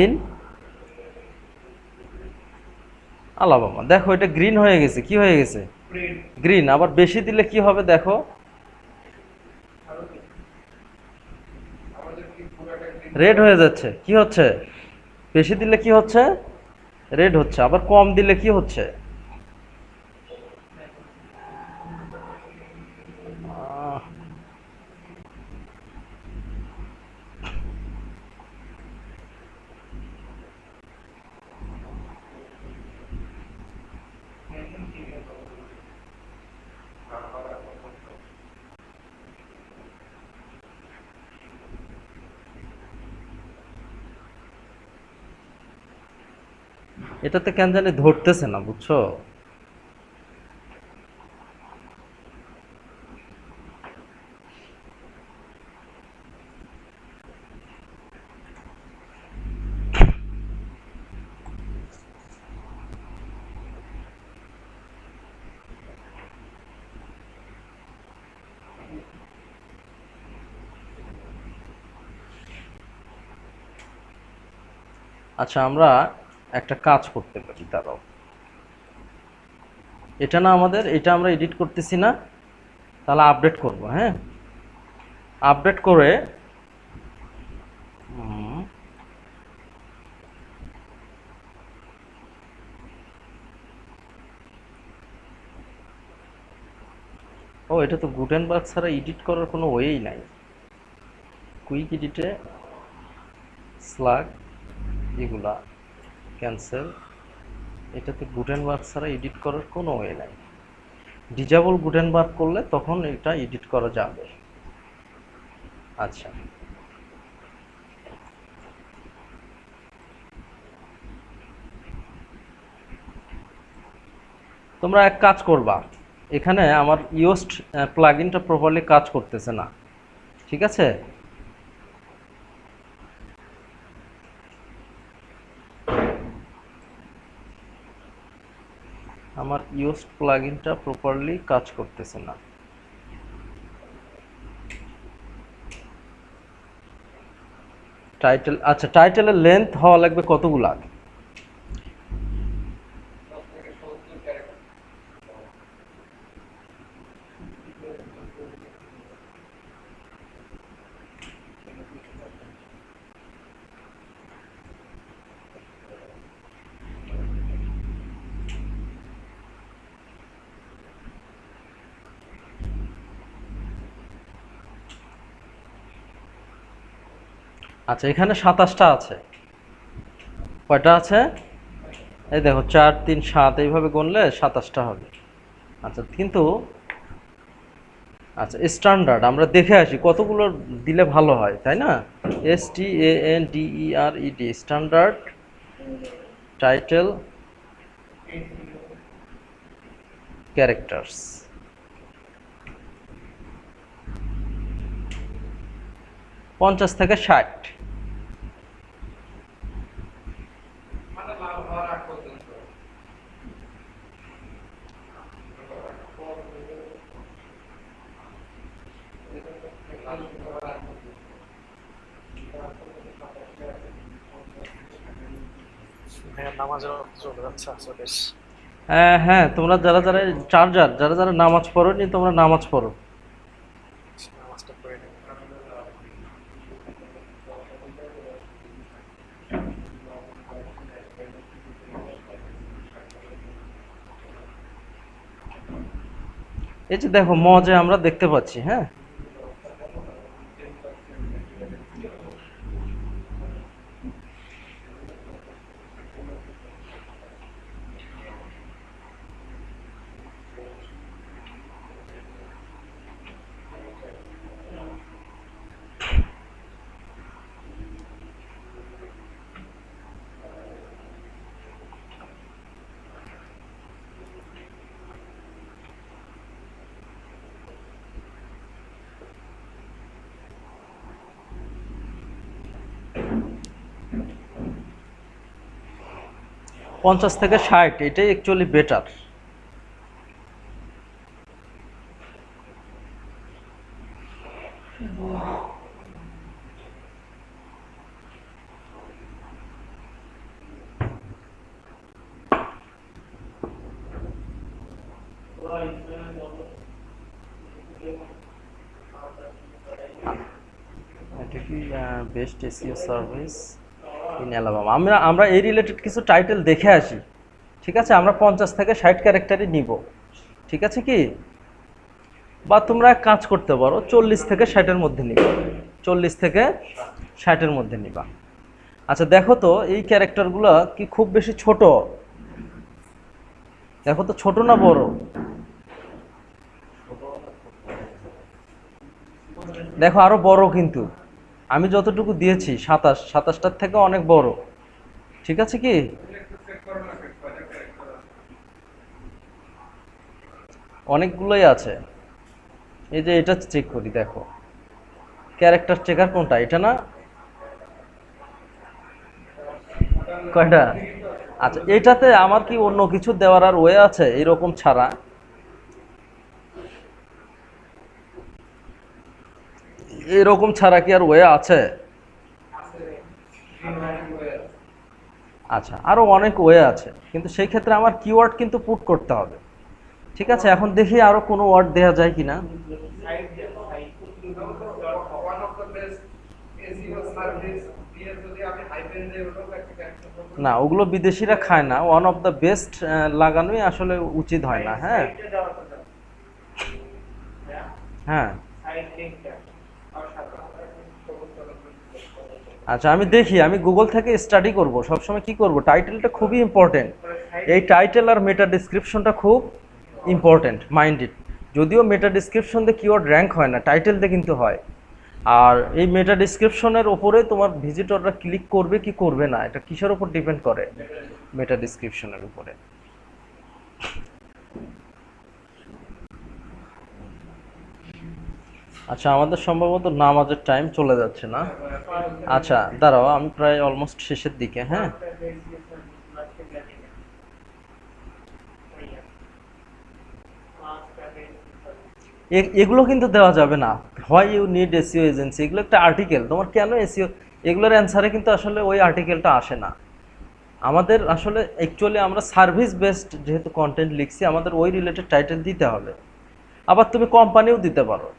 ইন আলাবামা। দেখো এটা গ্রিন হয়ে গেছে, কি হয়ে গেছে, গ্রিন। আবার বেশি দিলে কি হবে দেখো, রেড হয়ে যাচ্ছে। কি হচ্ছে, বেশি দিলে কি হচ্ছে, রেড হচ্ছে। আবার কম দিলে কি হচ্ছে, আহ, এটাতে কেন জানি ধরতেছে না, বুঝছো? আচ্ছা, আমরা একটা কাজ করতে পারি, দাঁড়াও। এটা না আমাদের, এটা আমরা এডিট করতেছি না, তাহলে আপডেট করব। হ্যাঁ, আপডেট করে উম, ও, এটা তো গুটেনবার্গ ছাড়া এডিট করার কোনো ওয়েই নাই। কুইক এডিটে স্লাগ এগুলা ক্যান্সেল, এটাতে গুটেনবার্গ ছাড়া এডিট করার কোনো ওয়ে নাই। ডিজেবল গুটেনবার্গ করলে তখন এটা এডিট করা যাবে। আচ্ছা, তোমরা এক কাজ করবা, এখানে আমার ইয়োস্ট প্লাগইনটা প্রপারলি কাজ করতেছে না, ঠিক আছে? আমার ইয়োস্ট প্লাগইনটা প্রপারলি কাজ করতেছে না। টাইটেল, আচ্ছা, টাইটেলের লেন্থ হওয়া লাগবে কতগুলা? আচ্ছা, এখানে 27টা আছে। কয়টা আছে? এই দেখো 4 3 7 এইভাবে গুনলে 27টা হবে। আচ্ছা, কিন্তু আচ্ছা, স্ট্যান্ডার্ড আমরা দেখে আসি কতগুলো দিলে ভালো হয়, তাই না? STANDERED, standard title characters. 50 থেকে 60। হ্যাঁ, নামাজের ওয়াক্ত চলে যাচ্ছে আচ্ছা বেশ। হ্যাঁ হ্যাঁ, তোমরা যারা যারা চার্জার যারা যারা নামাজ পড়ো নি, তোমরা নামাজ পড়ো। নামাজটা পড়ে নিই। এই যে দেখো মজে আমরা দেখতে পাচ্ছি, হ্যাঁ। পঞ্চাশ থেকে 60 এটাই অ্যাকচুয়ালি বেটার। এটা কি best SEO service in Alabama? আমরা এই রিলেটেড কিছু টাইটেল দেখে আসি, ঠিক আছে? আমরা 50 থেকে 60 ক্যারেক্টারই নিব, ঠিক আছে কি? বা তোমরা এক কাজ করতে পারো, 40 থেকে 60-এর মধ্যে নিবা, 40 থেকে 60-এর মধ্যে নিবা। আচ্ছা দেখো তো এই ক্যারেক্টারগুলো কি খুব বেশি ছোট? দেখো তো ছোট না বড়? দেখো আরো বড়, কিন্তু আমি যতটুকু দিয়েছি 27টার থেকে অনেক বড়, ঠিক আছে কি? অনেকগুলোই আছে। এই যে এটা চেক করি, দেখো ক্যারেক্টার চেকার কোনটা, এটা না? কয়টা? আচ্ছা, এটাতে আমার কি অন্য কিছু দেওয়ার আর ওয়ে আছে এরকম ছাড়া? এরকম ছাড়া কি আর ওয়ে আছে? আচ্ছা, আরো অনেক ওয়ে আছে, কিন্তু সেই ক্ষেত্রে আমার কিওয়ার্ড কিন্তু পুট করতে হবে, ঠিক আছে? এখন দেখি আরো কোনো ওয়ার্ড দেওয়া যায় কিনা। না, ওগুলো বিদেশিরা খায় না, ওয়ান অফ দ্য বেস্ট লাগানোই আসলে উচিত হয় না, হ্যাঁ। হ্যাঁ, আচ্ছা আমি দেখি, আমি গুগল থেকে স্টাডি করব সবসময়। কি করব, টাইটেলটা খুবই ইম্পর্টেন্ট। এই টাইটেল আর মেটা ডিসক্রিপশনটা খুব ইম্পর্টেন্ট, মাইন্ড ইট। যদিও মেটা ডিসক্রিপশন দিয়ে কিওয়ার্ড র্যাঙ্ক হয় না, টাইটেল দিয়ে কিন্তু হয়। আর এই মেটা ডিসক্রিপশনের ওপরে তোমার ভিজিটররা ক্লিক করবে কি করবে না, এটা কিসের উপর ডিপেন্ড করে? মেটা ডিসক্রিপশনের উপরে। আচ্ছা, আমাদের সম্ভবত নামাজের টাইম চলে যাচ্ছে না? আচ্ছা দাঁড়াও, আমি প্রায় অলমোস্ট শেষের দিকে, হ্যাঁ। এগুলো কিন্তু দেওয়া যাবে না। হয় ইউ নিড এসইও এজেন্সি, এগুলো একটা আর্টিকেল, তোমার কেন এসইও, এগুলোর অ্যান্সারে কিন্তু আসলে ওই আর্টিকেলটা আসে না। আমাদের আসলে অ্যাকচুয়ালি আমরা সার্ভিস বেসড যেহেতু কন্টেন্ট লিখছি, আমাদের ওই রিলেটেড টাইটেল দিতে হবে। আবার তুমি কোম্পানিও দিতে পারো,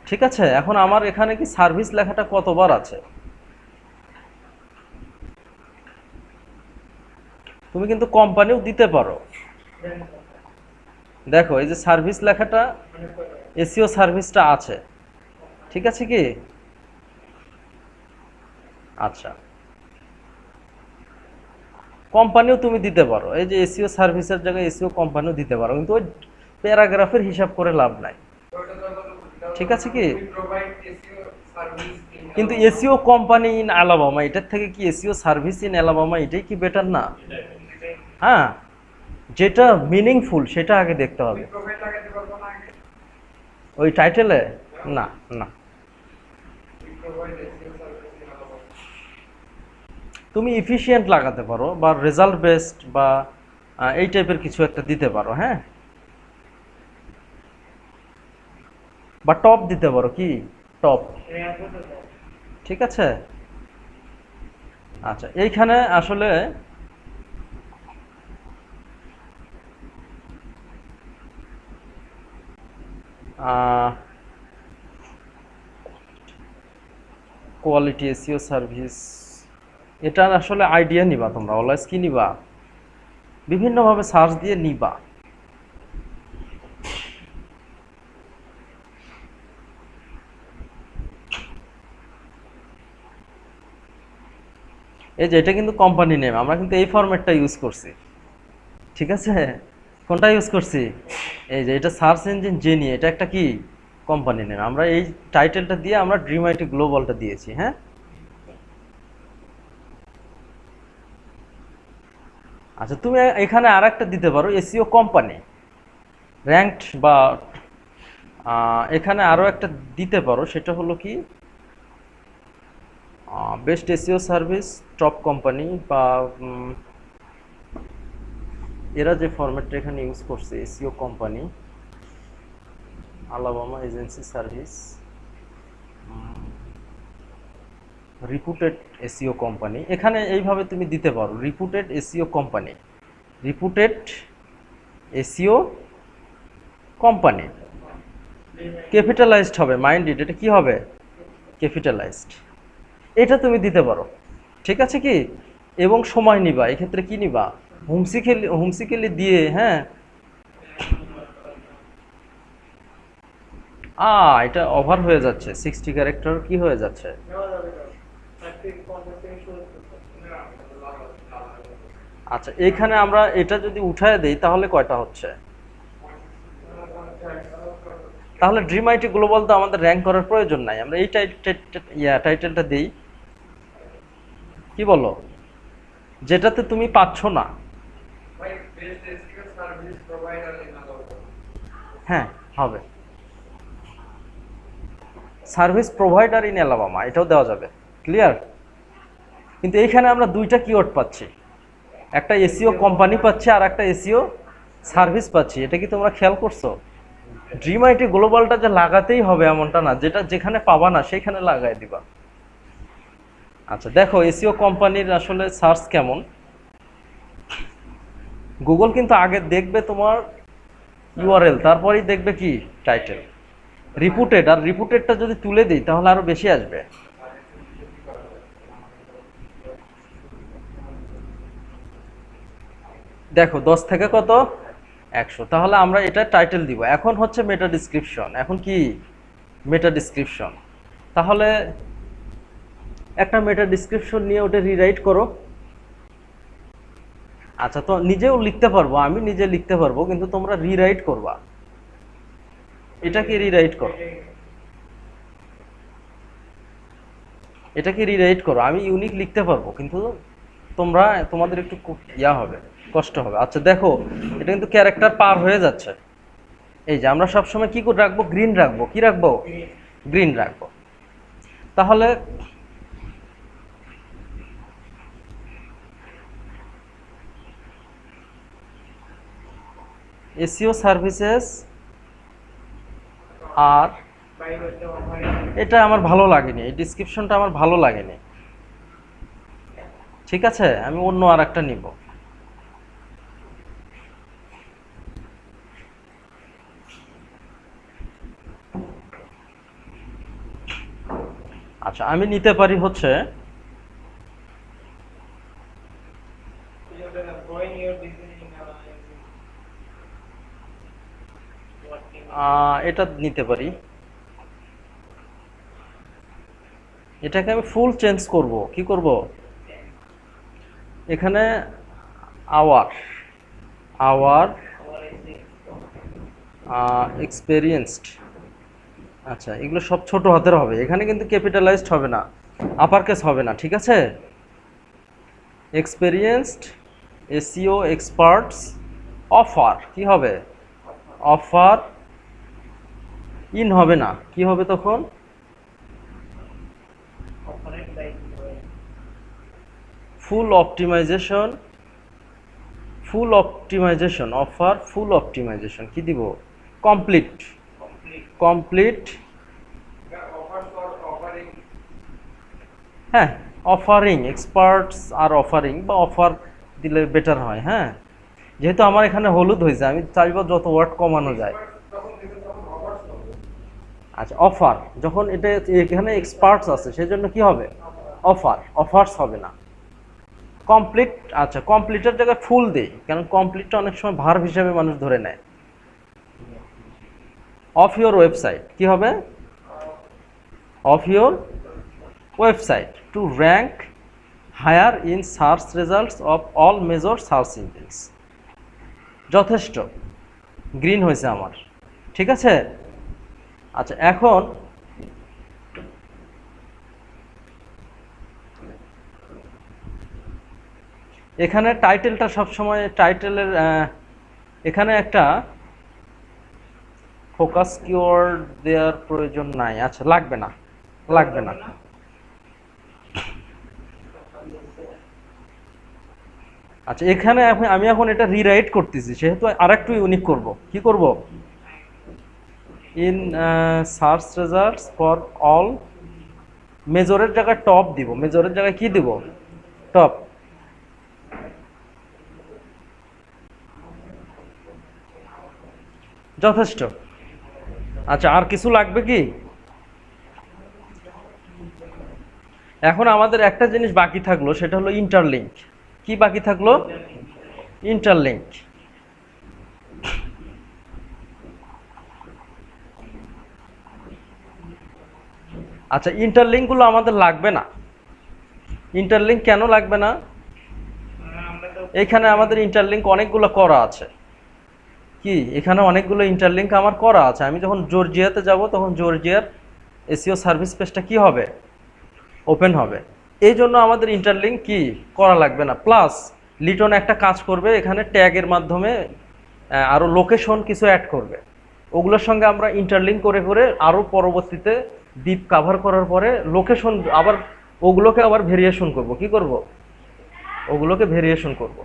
ঠিক আছে? এখন আমার এখানে কি সার্ভিস লেখাটা কতবার আছে? তুমি কিন্তু কোম্পানিও দিতে পারো। দেখো এই যে সার্ভিস লেখাটা, এসইও সার্ভিসটা আছে, ঠিক আছে কি? আচ্ছা, কোম্পানিও তুমি দিতে পারো, এই যে এসইও সার্ভিসের জায়গায় এসইও কোম্পানিও দিতে পারো, কিন্তু ওই প্যারাগ্রাফের হিসাব করে লাভ নাই। ঠিক আছে কি, কিন্তু এসইও কোম্পানি ইন অ্যালাবামা, এটার থেকে কি এসইও সার্ভিস ইন অ্যালাবামা এটাই কি বেটার না? হ্যাঁ, যেটা মিনিংফুল সেটা আগে দেখতে হবে। ওই টাইটেলে না, না, তুমি ইফিশিয়েন্ট লাগাতে পারো বা রেজাল্ট বেসড বা এই টাইপের কিছু একটা দিতে পারো, হ্যাঁ, বা টপ দিতে পারো, কি টপ, ঠিক আছে। আচ্ছা, এইখানে আসলে কোয়ালিটি এসইও সার্ভিস, এটার আসলে আইডিয়া নিবা তোমরা, অলওয়েজ কি নিবা, বিভিন্নভাবে সার্চ দিয়ে নিবা। এই যে এটা কিন্তু কোম্পানি নেম, আমরা কিন্তু এই ফরম্যাটটা ইউজ করছি, ঠিক আছে। কোনটা ইউজ করছি, এই যে এটা সার্চ ইঞ্জিন জেনি, এটা একটা কি কোম্পানি নেম, আমরা এই টাইটেলটা দিয়ে আমরা ড্রিম আইটি গ্লোবালটা দিয়েছি, হ্যাঁ। আচ্ছা, তুমি এখানে আর একটা দিতে পারো এসইও কোম্পানি র্যাঙ্কড, বা এখানে আরও একটা দিতে পারো, সেটা হলো কি best SEO service top company, বা এরা যে ফরম্যাটটা এখানে ইউজ করছে SEO company Alabama agency service reputed SEO company, এখানে এইভাবে তুমি দিতে পারো reputed SEO company, reputed SEO company, capitalised হবে, মাইন্ড ইট, এটা কি হবে ক্যাপিটালাইজড, এটা তুমি দিতে পারো, ঠিক আছে কি। এবং সময় নিবা, এক্ষেত্রে কি নিবা, হোমসিকেলি দিয়ে, হ্যাঁ। এটা ওভার হয়ে যাচ্ছে, 60 ক্যারেক্টার কি হয়ে যাচ্ছে। আচ্ছা, এখানে আমরা এটা যদি উঠায় দেই তাহলে কয়টা হচ্ছে, তাহলে ড্রিম আইটি গ্লোবাল তো আমাদের র্যাঙ্ক করার প্রয়োজন নাই, আমরা এই টাইটেলটা দিই, কি বলো, যেটাতে তুমি পাচ্ছ না। হ্যাঁ, হবে সার্ভিস প্রোভাইডার ইন অ্যালাবামা, এটাও দেওয়া যাবে, ক্লিয়ার। কিন্তু এইখানে আমরা দুইটা কিওয়ার্ড পাচ্ছি, একটা এসইও কোম্পানি পাচ্ছি আর একটা এসইও সার্ভিস পাচ্ছি, এটা কি তোমরা খেয়াল করছো? ড্রিম আইটি গ্লোবালটা যে লাগাতেই হবে এমনটা না, যেটা যেখানে পাবা না সেখানে লাগাই দিবা। আচ্ছা, দেখো এসইও কোম্পানির আসলে সার্চ কেমন, গুগল কিন্তু আগে দেখবে তোমার ইউআরএল, তারপরেই দেখবে কি টাইটেল, রিপুটেড, আর রিপুটেডটা যদি তুলে দিই তাহলে আরো বেশি আসবে। দেখো 10 থেকে কত 100, তাহলে আমরা এটা টাইটেল দিব। এখন হচ্ছে মেটা ডিসক্রিপশন, এখন কি মেটা ডিসক্রিপশন, তাহলে একটা মেটা ডিসক্রিপশন নিয়ে ওটা রিরাইট করো। আচ্ছা, তো নিজেও লিখতে পারবো, আমি নিজে লিখতে পারবো, কিন্তু তোমরা রিরাইট করবা, এটাকে রিরাইট করো, এটাকে রিরাইট করো। আমি ইউনিক লিখতে পারবো, কিন্তু তোমরা তোমাদের একটু ইয়া হবে, কষ্ট হবে। আচ্ছা দেখো, এটা কিন্তু ক্যারেক্টার পার হয়ে যাচ্ছে, এই যে আমরা সবসময় কি করে রাখবো, গ্রিন রাখবো, কি রাখবো, গ্রিন রাখবো। তাহলে এসইও সার্ভিসেস, আর এটা আমার ভালো লাগেনি, এই ডিসক্রিপশনটা আমার ভালো লাগেনি, ঠিক আছে, আমি অন্য আর একটা নিব। আচ্ছা, আমি নিতে পারি হচ্ছে এটা নিতে পারি, এটাকে আমি ফুল চেঞ্জ করব। কি করব? এখানে আওয়ার আওয়ার এক্সপেরিয়েন্সড, আচ্ছা এগুলো সব ছোট হাতের হবে, এখানে কিন্তু ক্যাপিটালাইজড হবে না, আপার কেস হবে না, ঠিক আছে? এক্সপেরিয়েন্সড এসইও এক্সপার্টস অফার, কি হবে? অফার ইন হবে না, কি হবে তখন? ফুল অপটিমাইজেশন, ফুল অপটিমাইজেশন অফার ফুল অপটিমাইজেশন, কি দিব? কমপ্লিট, কমপ্লিট, হ্যাঁ অফারিং, এক্সপার্টস আর অফারিং বা অফার দিলে বেটার হয়। হ্যাঁ, যেহেতু আমার এখানে হলুদ হয়েছে, আমি চাইবো যত ওয়ার্ড কমানো যায়। আচ্ছা অফার, যখন এটা এখানে এক্সপার্টস আছে সেই জন্য কি হবে? অফার, অফার্স হবে না। কমপ্লিট, আচ্ছা কমপ্লিটের জায়গায় ফুল দেই, কারণ কমপ্লিটটা অনেক সময় ভার্ব হিসেবে মানুষ ধরে নেয়। অফ ইওর ওয়েবসাইট, কি হবে? Of your website to rank higher in search results of all major search engines. যথেষ্ট, গ্রিন হয়েছে আমার, ঠিক আছে? আচ্ছা এখন এখানে টাইটেলটা সবসময় টাইটেলের এখানে একটা ফোকাস কিওয়ার্ড দেওয়ার প্রয়োজন নাই, আচ্ছা লাগবে না, লাগবে না। আচ্ছা এখানে আমি এখন এটা রিরাইট করতেছি, সেহেতু আরেকটু ইউনিক করব। কি করব? In search results for all, মেজরের জায়গায় টপ দিব, মেজরের জায়গায় কি দিব? টপ। যথেষ্ট। আচ্ছা আর কিছু লাগবে কি? এখন আমাদের একটা জিনিস বাকি থাকলো, সেটা হলো ইন্টারলিঙ্ক। কি বাকি থাকলো? ইন্টারলিঙ্ক। আচ্ছা ইন্টারলিঙ্কগুলো আমাদের লাগবে না। ইন্টারলিঙ্ক কেন লাগবে না? এখানে আমাদের ইন্টারলিঙ্ক অনেকগুলো করা আছে। কি এখানে অনেকগুলো ইন্টারলিঙ্ক আমার করা আছে, আমি যখন জর্জিয়াতে যাব তখন জর্জিয়ার এসইও সার্ভিস পেজটা কি হবে? ওপেন হবে। এই জন্য আমাদের ইন্টারলিঙ্ক কি করা লাগবে না। প্লাস লিটন একটা কাজ করবে, এখানে ট্যাগের মাধ্যমে আরও লোকেশন কিছু অ্যাড করবে, ওগুলোর সঙ্গে আমরা ইন্টারলিঙ্ক করে করে আরও পরবর্তীতে ডিপ কাভার করার পরে লোকেশন আবার ওগুলোকে আবার ভেরিয়েশন করব। কি করব? ওগুলোকে ভেরিয়েশন করব,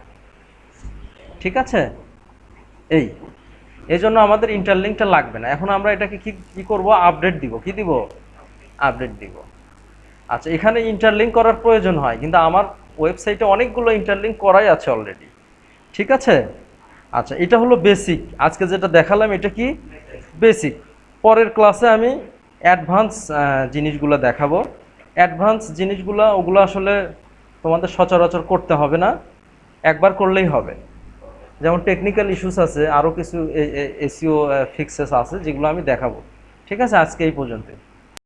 ঠিক আছে? এই জন্য আমাদের ইন্টারলিঙ্কটা লাগবে না। এখন আমরা এটাকে কি করব? আপডেট দিব। কি দিব? আপডেট দিব। আচ্ছা এখানে ইন্টারলিঙ্ক করার প্রয়োজন হয়, কিন্তু আমার ওয়েবসাইটে অনেকগুলো ইন্টারলিঙ্ক করাই আছে অলরেডি, ঠিক আছে? আচ্ছা এটা হলো বেসিক, আজকে যেটা দেখালাম এটা কি বেসিক। পরের ক্লাসে আমি অ্যাডভান্স জিনিসগুলো দেখাবো। অ্যাডভান্স জিনিসগুলো ওগুলো আসলে তোমাদের সচরাচর করতে হবে না, একবার করলেই হবে। যেমন টেকনিক্যাল ইস্যুস আছে, আরও কিছু এসইও ফিক্সেস আছে যেগুলো আমি দেখাবো, ঠিক আছে? আজকে এই পর্যন্ত।